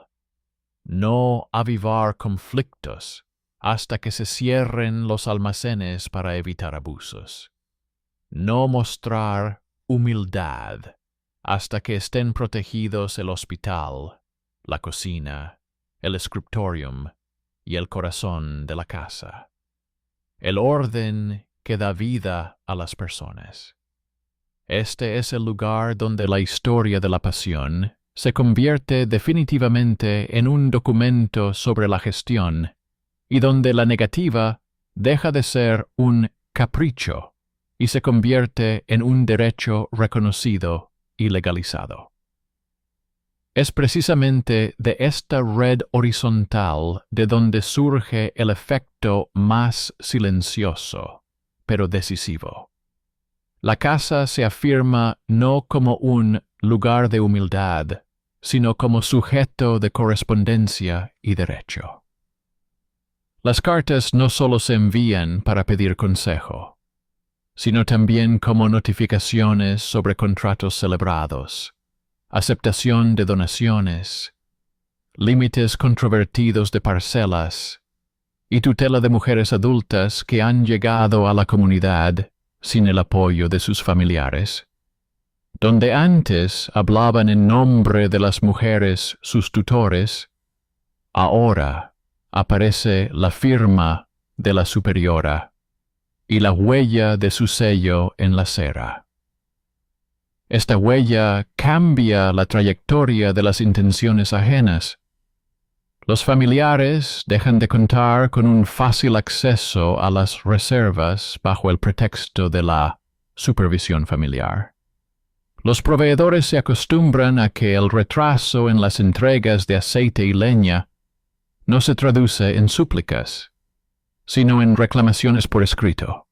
No avivar conflictos hasta que se cierren los almacenes para evitar abusos. No mostrar humildad hasta que estén protegidos el hospital, la cocina, el scriptorium y el corazón de la casa. El orden que da vida a las personas. Este es el lugar donde la historia de la pasión se convierte definitivamente en un documento sobre la gestión y donde la negativa deja de ser un capricho y se convierte en un derecho reconocido y legalizado. Es precisamente de esta red horizontal de donde surge el efecto más silencioso, pero decisivo. La casa se afirma no como un lugar de humildad, sino como sujeto de correspondencia y derecho. Las cartas no solo se envían para pedir consejo, sino también como notificaciones sobre contratos celebrados, aceptación de donaciones, límites controvertidos de parcelas y tutela de mujeres adultas que han llegado a la comunidad sin el apoyo de sus familiares. Donde antes hablaban en nombre de las mujeres sus tutores, ahora aparece la firma de la superiora y la huella de su sello en la cera. Esta huella cambia la trayectoria de las intenciones ajenas. Los familiares dejan de contar con un fácil acceso a las reservas bajo el pretexto de la supervisión familiar. Los proveedores se acostumbran a que el retraso en las entregas de aceite y leña no se traduce en súplicas, sino en reclamaciones por escrito.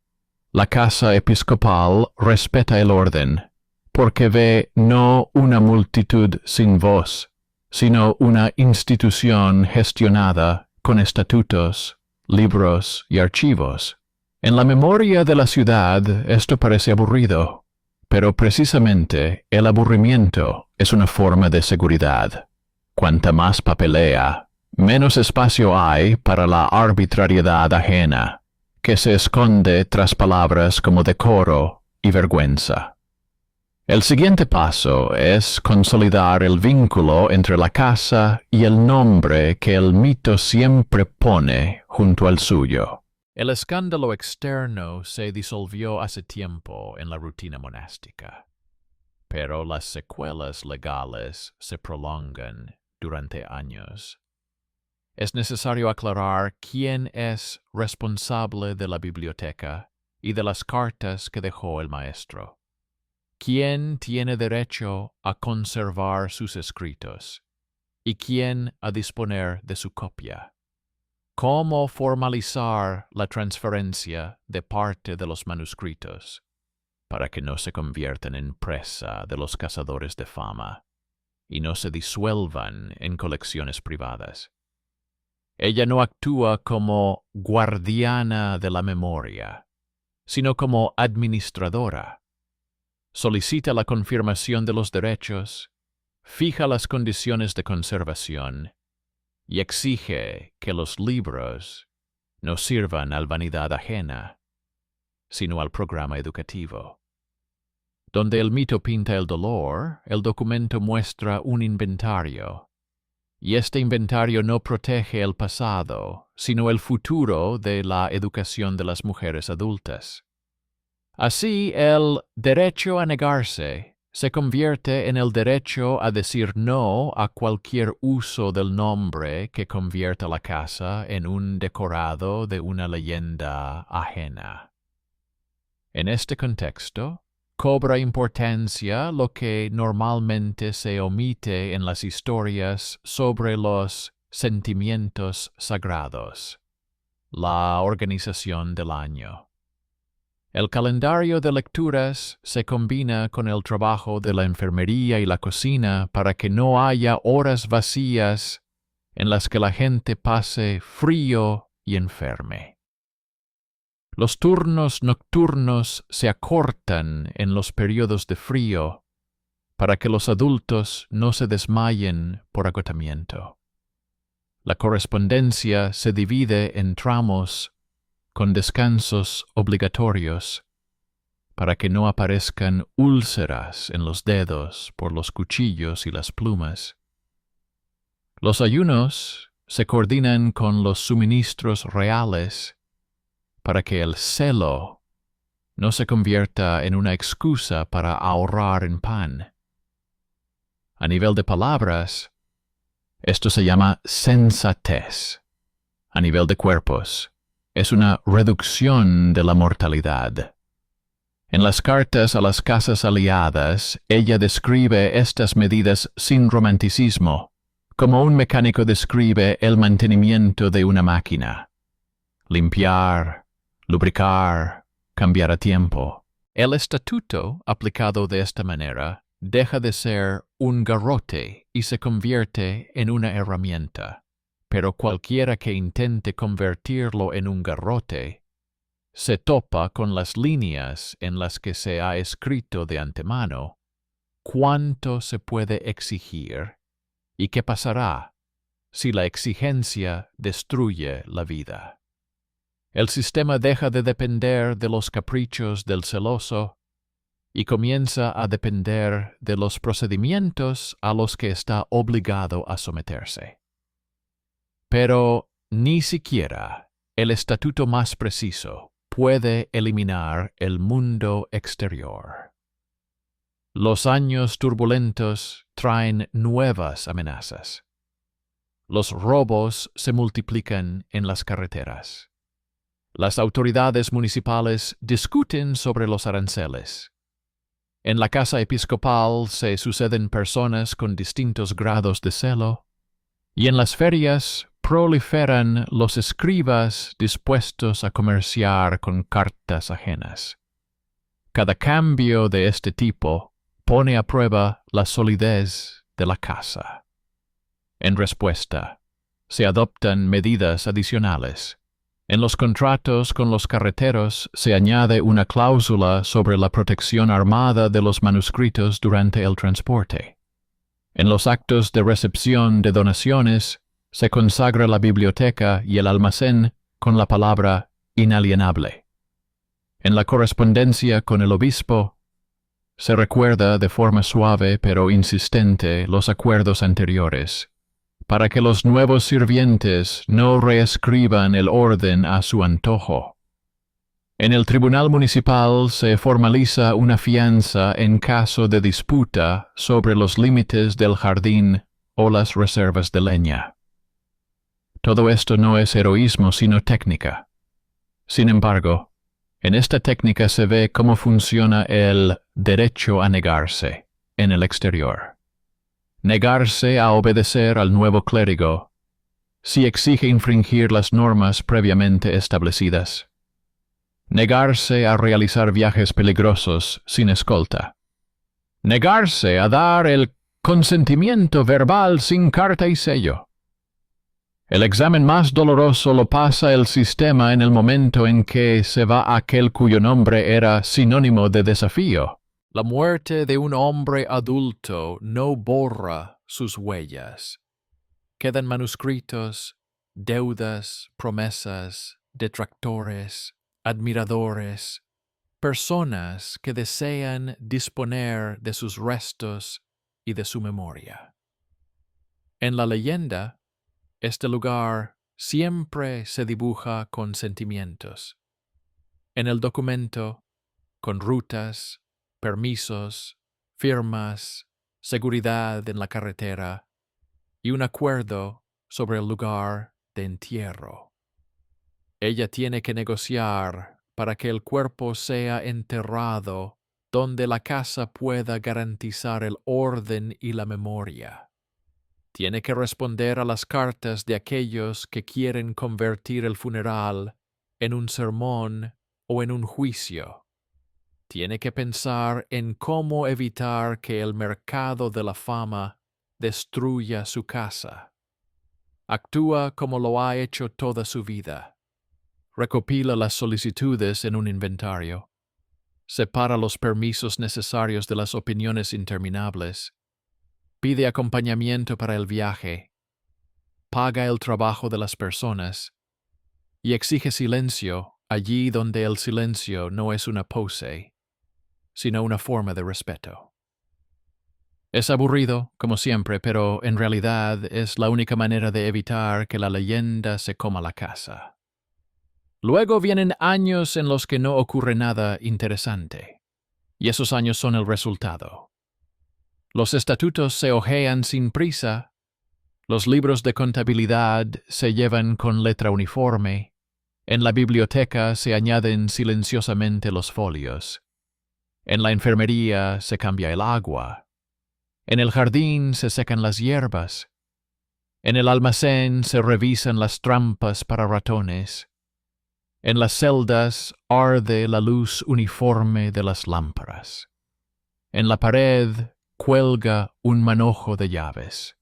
La casa episcopal respeta el orden, porque ve no una multitud sin voz, sino una institución gestionada con estatutos, libros y archivos. En la memoria de la ciudad esto parece aburrido, pero precisamente el aburrimiento es una forma de seguridad. Cuanta más papelea, menos espacio hay para la arbitrariedad ajena, que se esconde tras palabras como decoro y vergüenza. El siguiente paso es consolidar el vínculo entre la casa y el nombre que el mito siempre pone junto al suyo. El escándalo externo se disolvió hace tiempo en la rutina monástica, pero las secuelas legales se prolongan durante años. Es necesario aclarar quién es responsable de la biblioteca y de las cartas que dejó el maestro. ¿Quién tiene derecho a conservar sus escritos? ¿Y quién a disponer de su copia? ¿Cómo formalizar la transferencia de parte de los manuscritos para que no se conviertan en presa de los cazadores de fama y no se disuelvan en colecciones privadas? Ella no actúa como guardiana de la memoria, sino como administradora. Solicita la confirmación de los derechos, fija las condiciones de conservación y exige que los libros no sirvan a la vanidad ajena, sino al programa educativo. Donde el mito pinta el dolor, el documento muestra un inventario, y este inventario no protege el pasado, sino el futuro de la educación de las mujeres adultas. Así, el derecho a negarse se convierte en el derecho a decir no a cualquier uso del nombre que convierta la casa en un decorado de una leyenda ajena. En este contexto, cobra importancia lo que normalmente se omite en las historias sobre los sentimientos sagrados, la organización del año. El calendario de lecturas se combina con el trabajo de la enfermería y la cocina para que no haya horas vacías en las que la gente pase frío y enferme. Los turnos nocturnos se acortan en los periodos de frío para que los adultos no se desmayen por agotamiento. La correspondencia se divide en tramos con descansos obligatorios para que no aparezcan úlceras en los dedos por los cuchillos y las plumas. Los ayunos se coordinan con los suministros reales para que el celo no se convierta en una excusa para ahorrar en pan. A nivel de palabras, esto se llama sensatez. A nivel de cuerpos, es una reducción de la mortalidad. En las cartas a las casas aliadas, ella describe estas medidas sin romanticismo, como un mecánico describe el mantenimiento de una máquina. Limpiar, lubricar, cambiar a tiempo. El estatuto, aplicado de esta manera, deja de ser un garrote y se convierte en una herramienta, pero cualquiera que intente convertirlo en un garrote se topa con las líneas en las que se ha escrito de antemano cuánto se puede exigir y qué pasará si la exigencia destruye la vida. El sistema deja de depender de los caprichos del celoso y comienza a depender de los procedimientos a los que está obligado a someterse. Pero ni siquiera el estatuto más preciso puede eliminar el mundo exterior. Los años turbulentos traen nuevas amenazas. Los robos se multiplican en las carreteras. Las autoridades municipales discuten sobre los aranceles. En la casa episcopal se suceden personas con distintos grados de celo, y en las ferias proliferan los escribas dispuestos a comerciar con cartas ajenas. Cada cambio de este tipo pone a prueba la solidez de la casa. En respuesta, se adoptan medidas adicionales. En los contratos con los carreteros se añade una cláusula sobre la protección armada de los manuscritos durante el transporte. En los actos de recepción de donaciones se consagra la biblioteca y el almacén con la palabra inalienable. En la correspondencia con el obispo se recuerda de forma suave pero insistente los acuerdos anteriores, para que los nuevos sirvientes no reescriban el orden a su antojo. En el tribunal municipal se formaliza una fianza en caso de disputa sobre los límites del jardín o las reservas de leña. Todo esto no es heroísmo sino técnica. Sin embargo, en esta técnica se ve cómo funciona el derecho a negarse en el exterior. Negarse a obedecer al nuevo clérigo si exige infringir las normas previamente establecidas. Negarse a realizar viajes peligrosos sin escolta. Negarse a dar el consentimiento verbal sin carta y sello. El examen más doloroso lo pasa el sistema en el momento en que se va aquel cuyo nombre era sinónimo de desafío. La muerte de un hombre adulto no borra sus huellas. Quedan manuscritos, deudas, promesas, detractores, admiradores, personas que desean disponer de sus restos y de su memoria. En la leyenda, este lugar siempre se dibuja con sentimientos. En el documento, con rutas, permisos, firmas, seguridad en la carretera y un acuerdo sobre el lugar de entierro. Ella tiene que negociar para que el cuerpo sea enterrado donde la casa pueda garantizar el orden y la memoria. Tiene que responder a las cartas de aquellos que quieren convertir el funeral en un sermón o en un juicio. Tiene que pensar en cómo evitar que el mercado de la fama destruya su casa. Actúa como lo ha hecho toda su vida. Recopila las solicitudes en un inventario. Separa los permisos necesarios de las opiniones interminables. Pide acompañamiento para el viaje. Paga el trabajo de las personas. Y exige silencio allí donde el silencio no es una pose, sino una forma de respeto. Es aburrido, como siempre, pero en realidad es la única manera de evitar que la leyenda se coma la casa. Luego vienen años en los que no ocurre nada interesante, y esos años son el resultado. Los estatutos se hojean sin prisa, los libros de contabilidad se llevan con letra uniforme, en la biblioteca se añaden silenciosamente los folios. En la enfermería se cambia el agua. En el jardín se secan las hierbas. En el almacén se revisan las trampas para ratones. En las celdas arde la luz uniforme de las lámparas. En la pared cuelga un manojo de llaves.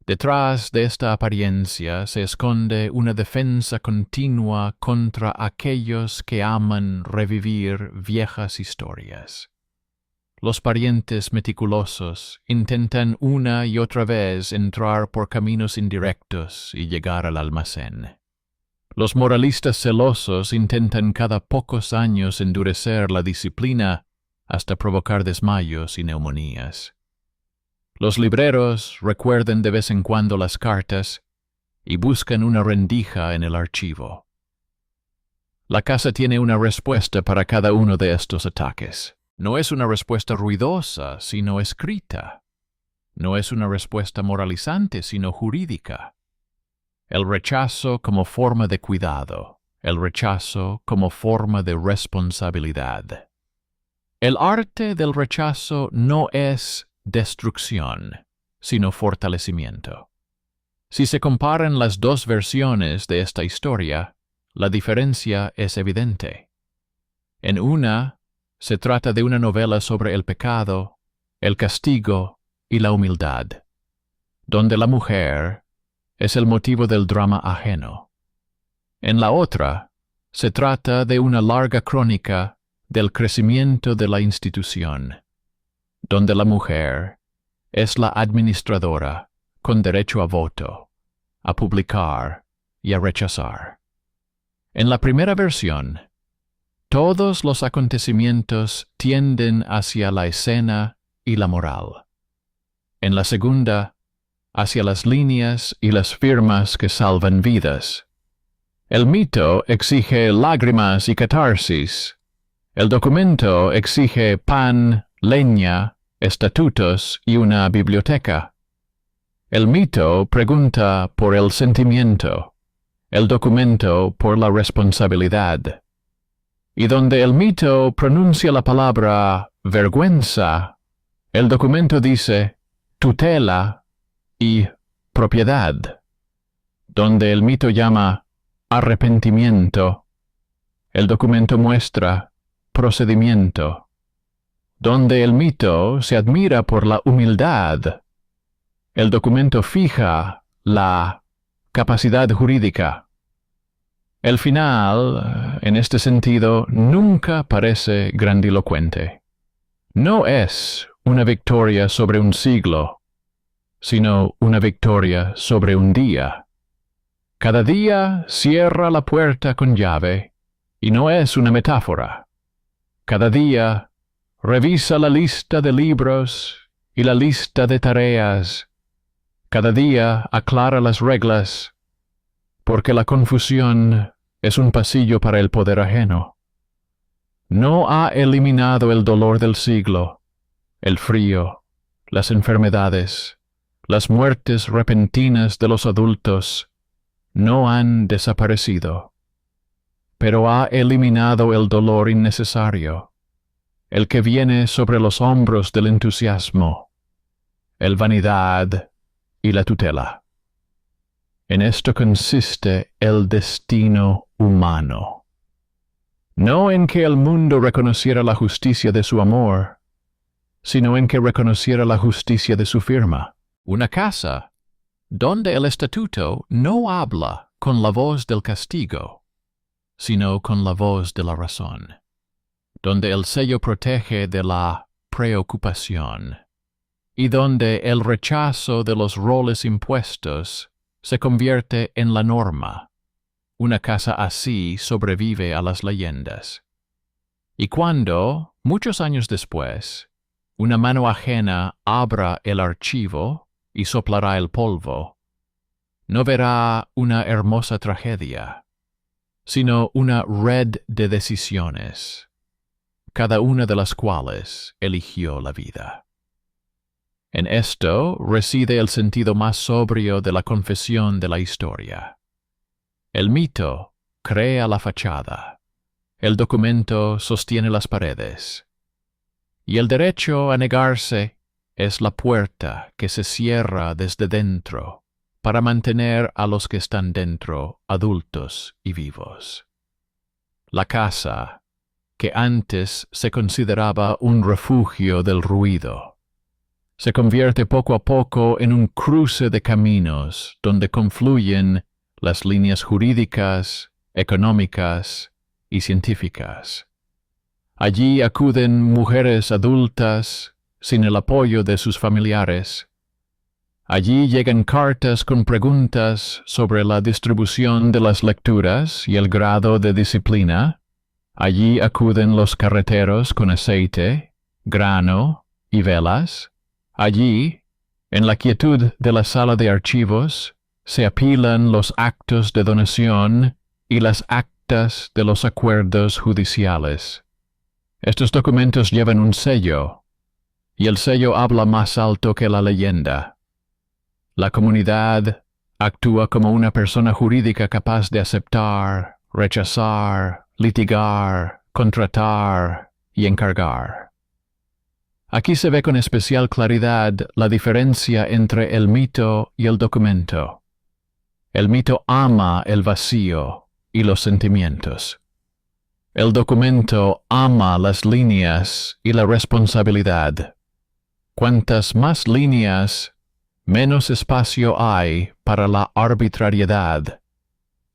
Detrás de esta apariencia se esconde una defensa continua contra aquellos que aman revivir viejas historias. Los parientes meticulosos intentan una y otra vez entrar por caminos indirectos y llegar al almacén. Los moralistas celosos intentan cada pocos años endurecer la disciplina hasta provocar desmayos y neumonías. Los libreros recuerdan de vez en cuando las cartas y buscan una rendija en el archivo. La casa tiene una respuesta para cada uno de estos ataques. No es una respuesta ruidosa, sino escrita. No es una respuesta moralizante, sino jurídica. El rechazo como forma de cuidado, el rechazo como forma de responsabilidad. El arte del rechazo no es destrucción, sino fortalecimiento. Si se comparan las dos versiones de esta historia, la diferencia es evidente. En una, se trata de una novela sobre el pecado, el castigo y la humildad, donde la mujer es el motivo del drama ajeno. En la otra, se trata de una larga crónica del crecimiento de la institución, donde la mujer es la administradora con derecho a voto, a publicar y a rechazar. En la primera versión, todos los acontecimientos tienden hacia la escena y la moral. En la segunda, hacia las líneas y las firmas que salvan vidas. El mito exige lágrimas y catarsis. El documento exige pan, leña, estatutos y una biblioteca. El mito pregunta por el sentimiento, el documento por la responsabilidad. Y donde el mito pronuncia la palabra vergüenza, el documento dice tutela y propiedad. Donde el mito llama arrepentimiento, el documento muestra procedimiento. Donde el mito se admira por la humildad, el documento fija la capacidad jurídica. El final, en este sentido, nunca parece grandilocuente. No es una victoria sobre un siglo, sino una victoria sobre un día. Cada día cierra la puerta con llave, y no es una metáfora. Cada día revisa la lista de libros y la lista de tareas. Cada día aclara las reglas, porque la confusión es un pasillo para el poder ajeno. No ha eliminado el dolor del siglo, el frío, las enfermedades, las muertes repentinas de los adultos, no han desaparecido, pero ha eliminado el dolor innecesario, el que viene sobre los hombros del entusiasmo, el vanidad y la tutela. En esto consiste el destino humano. No en que el mundo reconociera la justicia de su amor, sino en que reconociera la justicia de su firma. Una casa donde el estatuto no habla con la voz del castigo, sino con la voz de la razón. Donde el sello protege de la preocupación, y donde el rechazo de los roles impuestos se convierte en la norma. Una casa así sobrevive a las leyendas. Y cuando, muchos años después, una mano ajena abra el archivo y soplará el polvo, no verá una hermosa tragedia, sino una red de decisiones, cada una de las cuales eligió la vida. En esto reside el sentido más sobrio de la confesión de la historia. El mito crea la fachada, el documento sostiene las paredes, y el derecho a negarse es la puerta que se cierra desde dentro para mantener a los que están dentro adultos y vivos. La casa, que antes se consideraba un refugio del ruido, se convierte poco a poco en un cruce de caminos donde confluyen las líneas jurídicas, económicas y científicas. Allí acuden mujeres adultas sin el apoyo de sus familiares. Allí llegan cartas con preguntas sobre la distribución de las lecturas y el grado de disciplina. Allí acuden los carreteros con aceite, grano y velas. Allí, en la quietud de la sala de archivos, se apilan los actos de donación y las actas de los acuerdos judiciales. Estos documentos llevan un sello, y el sello habla más alto que la leyenda. La comunidad actúa como una persona jurídica capaz de aceptar, rechazar, litigar, contratar y encargar. Aquí se ve con especial claridad la diferencia entre el mito y el documento. El mito ama el vacío y los sentimientos. El documento ama las líneas y la responsabilidad. Cuantas más líneas, menos espacio hay para la arbitrariedad,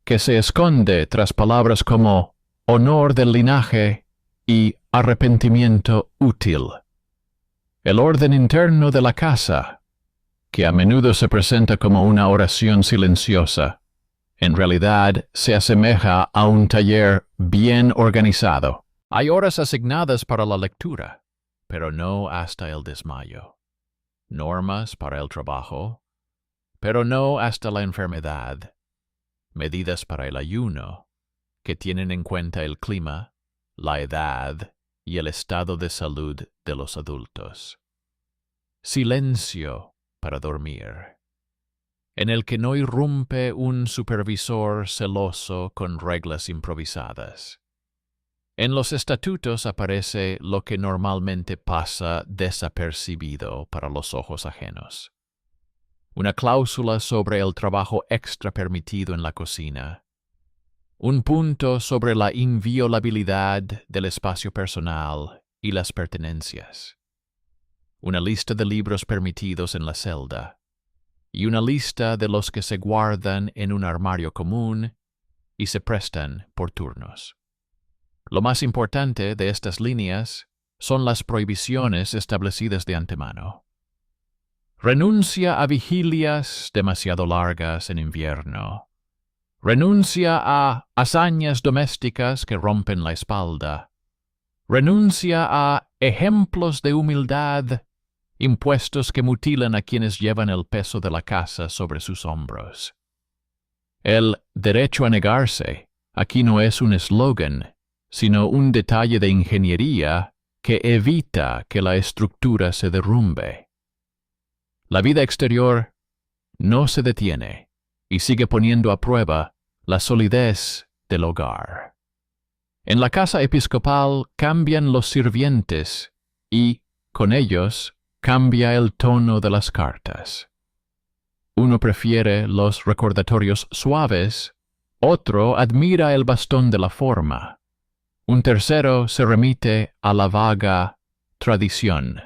que se esconde tras palabras como honor del linaje y arrepentimiento útil. El orden interno de la casa, que a menudo se presenta como una oración silenciosa, en realidad se asemeja a un taller bien organizado. Hay horas asignadas para la lectura, pero no hasta el desmayo. Normas para el trabajo, pero no hasta la enfermedad. Medidas para el ayuno, que tienen en cuenta el clima, la edad y el estado de salud de los adultos. Silencio para dormir, en el que no irrumpe un supervisor celoso con reglas improvisadas. En los estatutos aparece lo que normalmente pasa desapercibido para los ojos ajenos. Una cláusula sobre el trabajo extra permitido en la cocina. Un punto sobre la inviolabilidad del espacio personal y las pertenencias. Una lista de libros permitidos en la celda. Y una lista de los que se guardan en un armario común y se prestan por turnos. Lo más importante de estas líneas son las prohibiciones establecidas de antemano. Renuncia a vigilias demasiado largas en invierno. Renuncia a hazañas domésticas que rompen la espalda. Renuncia a ejemplos de humildad, impuestos que mutilan a quienes llevan el peso de la casa sobre sus hombros. El derecho a negarse aquí no es un eslogan, sino un detalle de ingeniería que evita que la estructura se derrumbe. La vida exterior no se detiene y sigue poniendo a prueba la solidez del hogar. En la casa episcopal cambian los sirvientes y, con ellos, cambia el tono de las cartas. Uno prefiere los recordatorios suaves, otro admira el bastón de la forma. Un tercero se remite a la vaga tradición,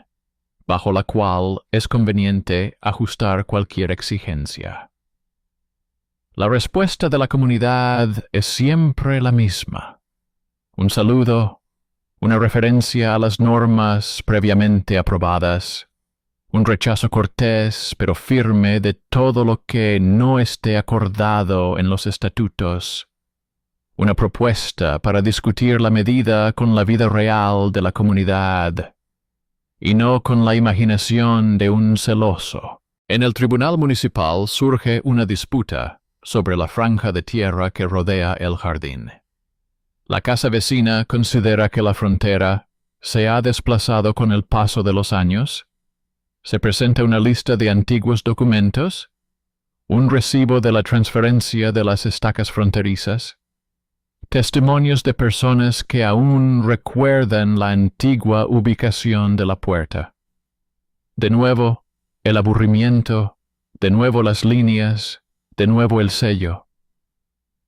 bajo la cual es conveniente ajustar cualquier exigencia. La respuesta de la comunidad es siempre la misma. Un saludo, una referencia a las normas previamente aprobadas, un rechazo cortés pero firme de todo lo que no esté acordado en los estatutos, una propuesta para discutir la medida con la vida real de la comunidad, y no con la imaginación de un celoso. En el tribunal municipal surge una disputa sobre la franja de tierra que rodea el jardín. La casa vecina considera que la frontera se ha desplazado con el paso de los años. Se presenta una lista de antiguos documentos, un recibo de la transferencia de las estacas fronterizas, testimonios de personas que aún recuerdan la antigua ubicación de la puerta. De nuevo, el aburrimiento, de nuevo las líneas, de nuevo el sello.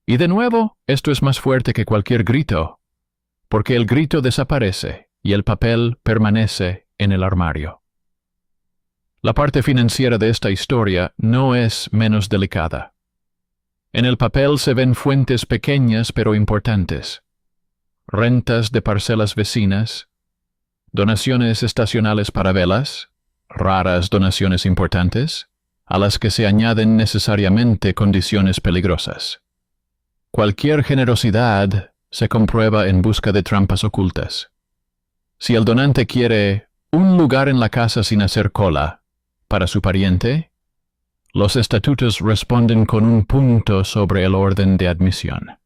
Y de nuevo, esto es más fuerte que cualquier grito, porque el grito desaparece y el papel permanece en el armario. La parte financiera de esta historia no es menos delicada. En el papel se ven fuentes pequeñas pero importantes: rentas de parcelas vecinas, donaciones estacionales para velas, raras donaciones importantes, a las que se añaden necesariamente condiciones peligrosas. Cualquier generosidad se comprueba en busca de trampas ocultas. Si el donante quiere un lugar en la casa sin hacer cola para su pariente, los estatutos responden con un punto sobre el orden de admisión.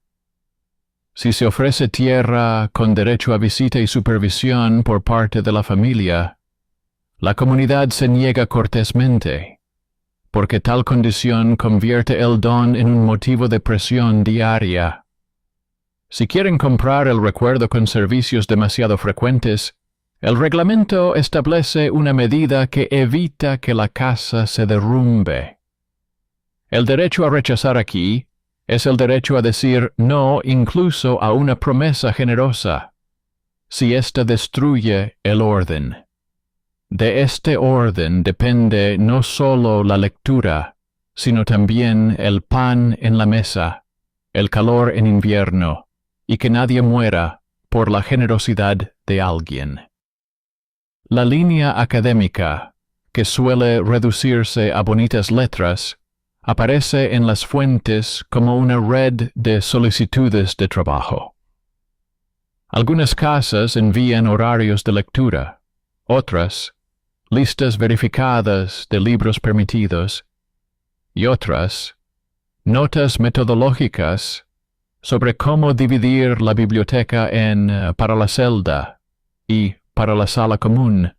Si se ofrece tierra con derecho a visita y supervisión por parte de la familia, la comunidad se niega cortésmente, porque tal condición convierte el don en un motivo de presión diaria. Si quieren comprar el recuerdo con servicios demasiado frecuentes, el reglamento establece una medida que evita que la casa se derrumbe. El derecho a rechazar aquí es el derecho a decir no incluso a una promesa generosa, si ésta destruye el orden. De este orden depende no solo la lectura, sino también el pan en la mesa, el calor en invierno, y que nadie muera por la generosidad de alguien. La línea académica, que suele reducirse a bonitas letras, aparece en las fuentes como una red de solicitudes de trabajo. Algunas casas envían horarios de lectura, otras, listas verificadas de libros permitidos, y otras, notas metodológicas sobre cómo dividir la biblioteca en para la celda y para la sala común,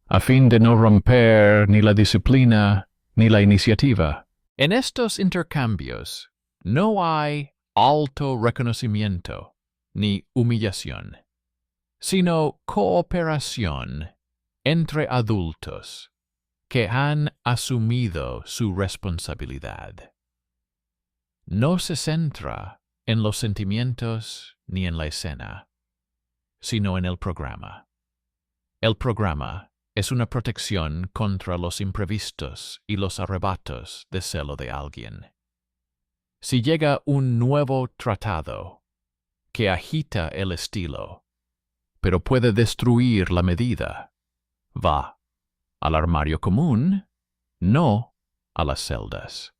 a fin de no romper ni la disciplina ni la iniciativa. En estos intercambios no hay alto reconocimiento ni humillación, sino cooperación entre adultos que han asumido su responsabilidad. No se centra en los sentimientos ni en la escena, sino en el programa. El programa es una protección contra los imprevistos y los arrebatos de celo de alguien. Si llega un nuevo tratado que agita el estilo, pero puede destruir la medida, va al armario común, no a las celdas.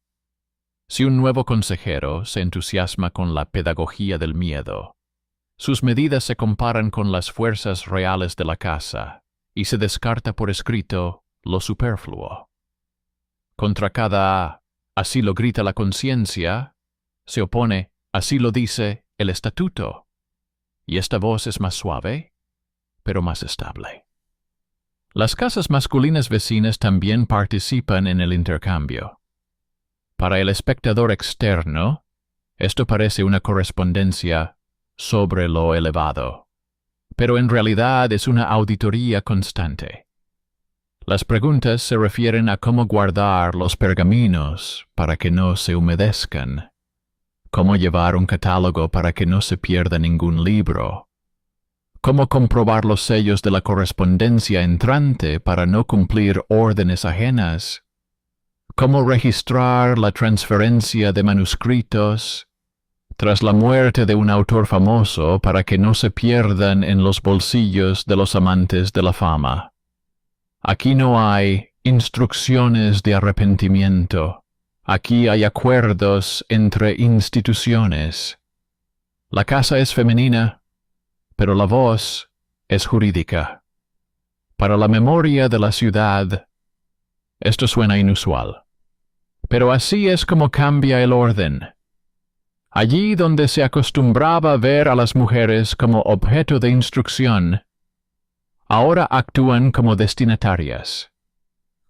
Si un nuevo consejero se entusiasma con la pedagogía del miedo, sus medidas se comparan con las fuerzas reales de la casa y se descarta por escrito lo superfluo. Contra cada así lo grita la conciencia, se opone así lo dice el estatuto, y esta voz es más suave, pero más estable. Las casas masculinas vecinas también participan en el intercambio. Para el espectador externo, esto parece una correspondencia sobre lo elevado, pero en realidad es una auditoría constante. Las preguntas se refieren a cómo guardar los pergaminos para que no se humedezcan, cómo llevar un catálogo para que no se pierda ningún libro, cómo comprobar los sellos de la correspondencia entrante para no cumplir órdenes ajenas, cómo registrar la transferencia de manuscritos tras la muerte de un autor famoso para que no se pierdan en los bolsillos de los amantes de la fama. Aquí no hay instrucciones de arrepentimiento. Aquí hay acuerdos entre instituciones. La casa es femenina, pero la voz es jurídica. Para la memoria de la ciudad, esto suena inusual. Pero así es como cambia el orden. Allí donde se acostumbraba ver a las mujeres como objeto de instrucción, ahora actúan como destinatarias,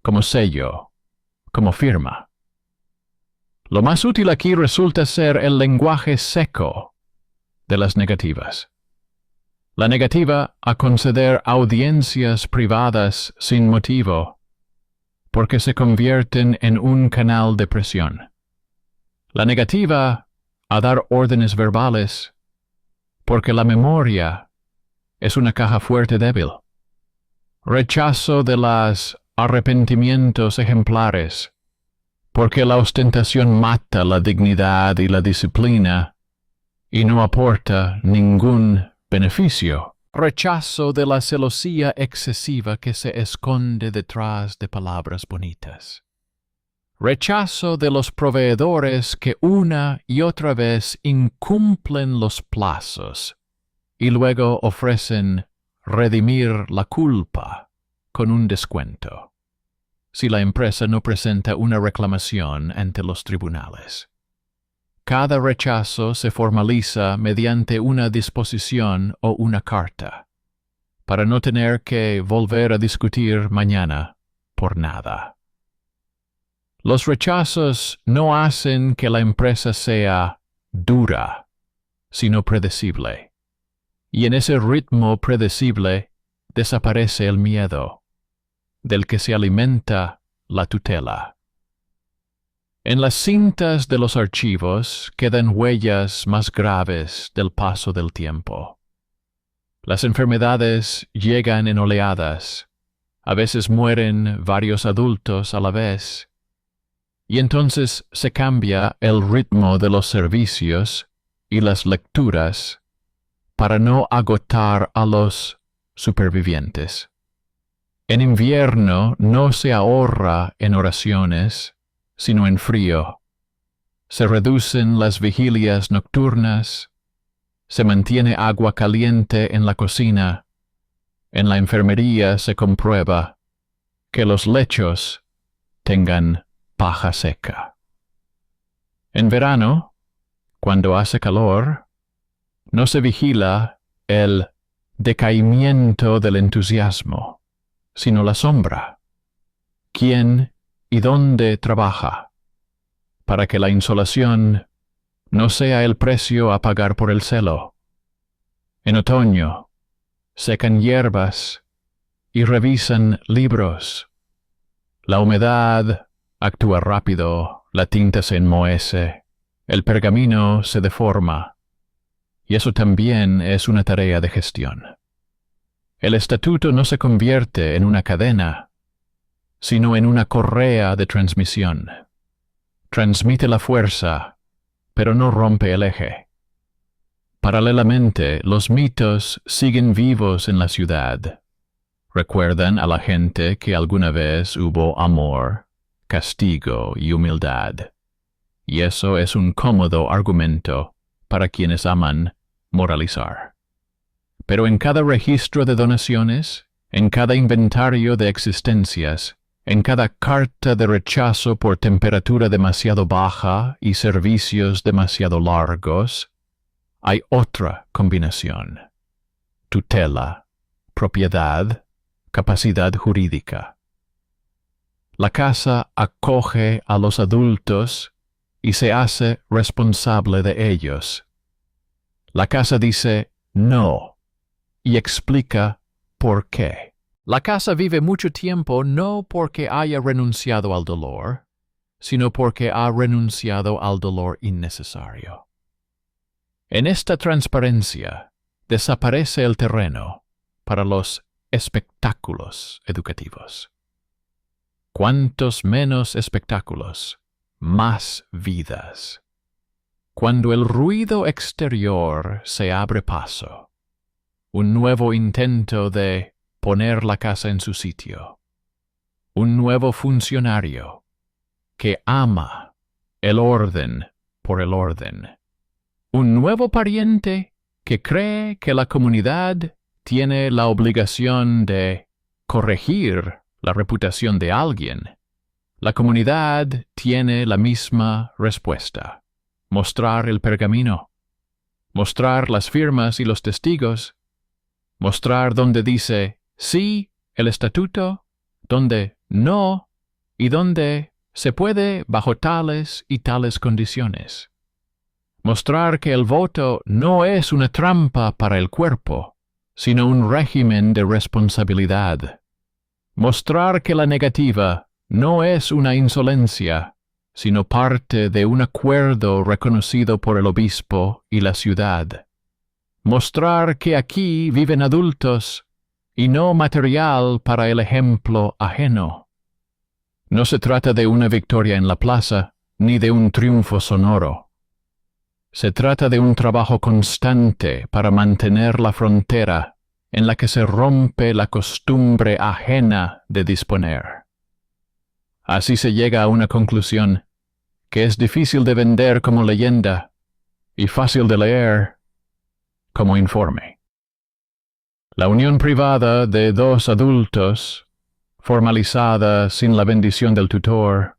como sello, como firma. Lo más útil aquí resulta ser el lenguaje seco de las negativas. La negativa a conceder audiencias privadas sin motivo, porque se convierten en un canal de presión. La negativa a dar órdenes verbales, porque la memoria es una caja fuerte débil. Rechazo de los arrepentimientos ejemplares, porque la ostentación mata la dignidad y la disciplina y no aporta ningún beneficio. Rechazo de la celosía excesiva que se esconde detrás de palabras bonitas. Rechazo de los proveedores que una y otra vez incumplen los plazos y luego ofrecen redimir la culpa con un descuento, si la empresa no presenta una reclamación ante los tribunales. Cada rechazo se formaliza mediante una disposición o una carta, para no tener que volver a discutir mañana por nada. Los rechazos no hacen que la empresa sea dura, sino predecible. Y en ese ritmo predecible desaparece el miedo, del que se alimenta la tutela. En las cintas de los archivos quedan huellas más graves del paso del tiempo. Las enfermedades llegan en oleadas, a veces mueren varios adultos a la vez, y entonces se cambia el ritmo de los servicios y las lecturas para no agotar a los supervivientes. En invierno no se ahorra en oraciones, sino en frío. Se reducen las vigilias nocturnas, se mantiene agua caliente en la cocina, en la enfermería se comprueba que los lechos tengan paja seca. En verano, cuando hace calor, no se vigila el decaimiento del entusiasmo, sino la sombra. ¿Quién y dónde trabaja? Para que la insolación no sea el precio a pagar por el celo. En otoño, secan hierbas y revisan libros. La humedad actúa rápido, la tinta se enmohece, el pergamino se deforma, y eso también es una tarea de gestión. El estatuto no se convierte en una cadena, sino en una correa de transmisión. Transmite la fuerza, pero no rompe el eje. Paralelamente, los mitos siguen vivos en la ciudad. Recuerdan a la gente que alguna vez hubo amor, castigo y humildad. Y eso es un cómodo argumento para quienes aman moralizar. Pero en cada registro de donaciones, en cada inventario de existencias, en cada carta de rechazo por temperatura demasiado baja y servicios demasiado largos, hay otra combinación: tutela, propiedad, capacidad jurídica. La casa acoge a los adultos y se hace responsable de ellos. La casa dice no y explica por qué. La casa vive mucho tiempo no porque haya renunciado al dolor, sino porque ha renunciado al dolor innecesario. En esta transparencia desaparece el terreno para los espectáculos educativos. Cuantos menos espectáculos, más vidas. Cuando el ruido exterior se abre paso, un nuevo intento de poner la casa en su sitio, un nuevo funcionario que ama el orden por el orden, un nuevo pariente que cree que la comunidad tiene la obligación de corregir la reputación de alguien. La comunidad tiene la misma respuesta: mostrar el pergamino, mostrar las firmas y los testigos, mostrar donde dice sí el estatuto, donde no y donde se puede bajo tales y tales condiciones. Mostrar que el voto no es una trampa para el cuerpo, sino un régimen de responsabilidad. Mostrar que la negativa no es una insolencia, sino parte de un acuerdo reconocido por el obispo y la ciudad. Mostrar que aquí viven adultos y no material para el ejemplo ajeno. No se trata de una victoria en la plaza, ni de un triunfo sonoro. Se trata de un trabajo constante para mantener la frontera en la que se rompe la costumbre ajena de disponer. Así se llega a una conclusión que es difícil de vender como leyenda y fácil de leer como informe. La unión privada de dos adultos, formalizada sin la bendición del tutor,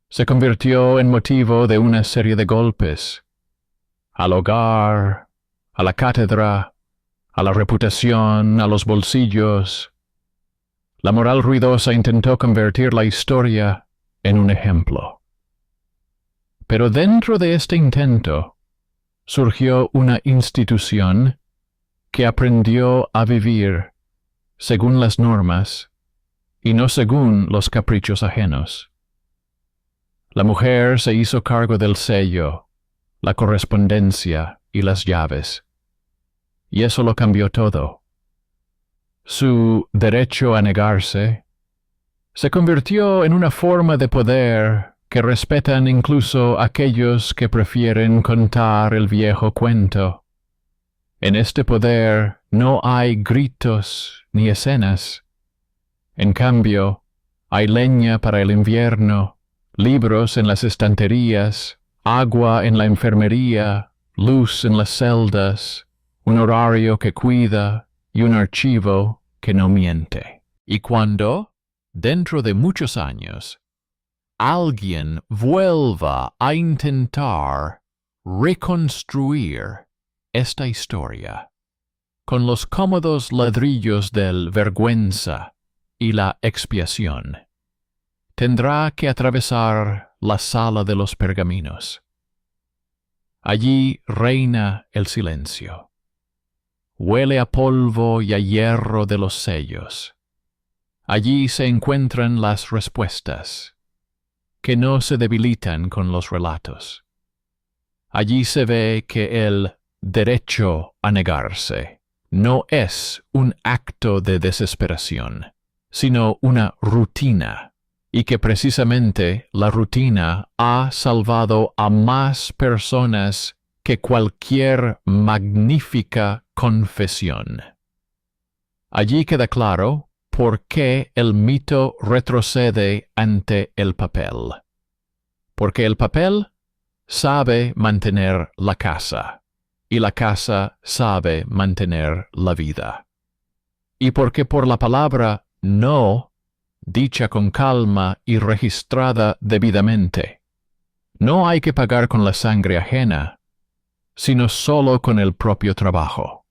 se convirtió en motivo de una serie de golpes al hogar, a la cátedra, a la reputación, a los bolsillos. La moral ruidosa intentó convertir la historia en un ejemplo. Pero dentro de este intento surgió una institución que aprendió a vivir según las normas y no según los caprichos ajenos. La mujer se hizo cargo del sello, la correspondencia y las llaves, y eso lo cambió todo. Su derecho a negarse se convirtió en una forma de poder que respetan incluso aquellos que prefieren contar el viejo cuento. En este poder no hay gritos ni escenas. En cambio, hay leña para el invierno, libros en las estanterías, agua en la enfermería, luz en las celdas, un horario que cuida y un archivo que no miente. Y cuando, dentro de muchos años, alguien vuelva a intentar reconstruir esta historia con los cómodos ladrillos del vergüenza y la expiación, tendrá que atravesar la sala de los pergaminos. Allí reina el silencio. Huele a polvo y a hierro de los sellos. Allí se encuentran las respuestas, que no se debilitan con los relatos. Allí se ve que el derecho a negarse no es un acto de desesperación, sino una rutina, y que precisamente la rutina ha salvado a más personas que cualquier magnífica confesión. Allí queda claro por qué el mito retrocede ante el papel. Porque el papel sabe mantener la casa, y la casa sabe mantener la vida. Y porque por la palabra no, dicha con calma y registrada debidamente, no hay que pagar con la sangre ajena, sino solo con el propio trabajo.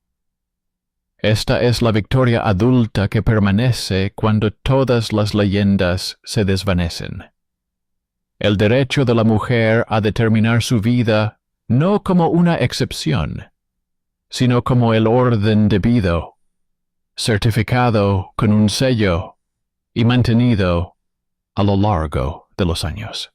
Esta es la victoria adulta que permanece cuando todas las leyendas se desvanecen. El derecho de la mujer a determinar su vida no como una excepción, sino como el orden debido, certificado con un sello y mantenido a lo largo de los años.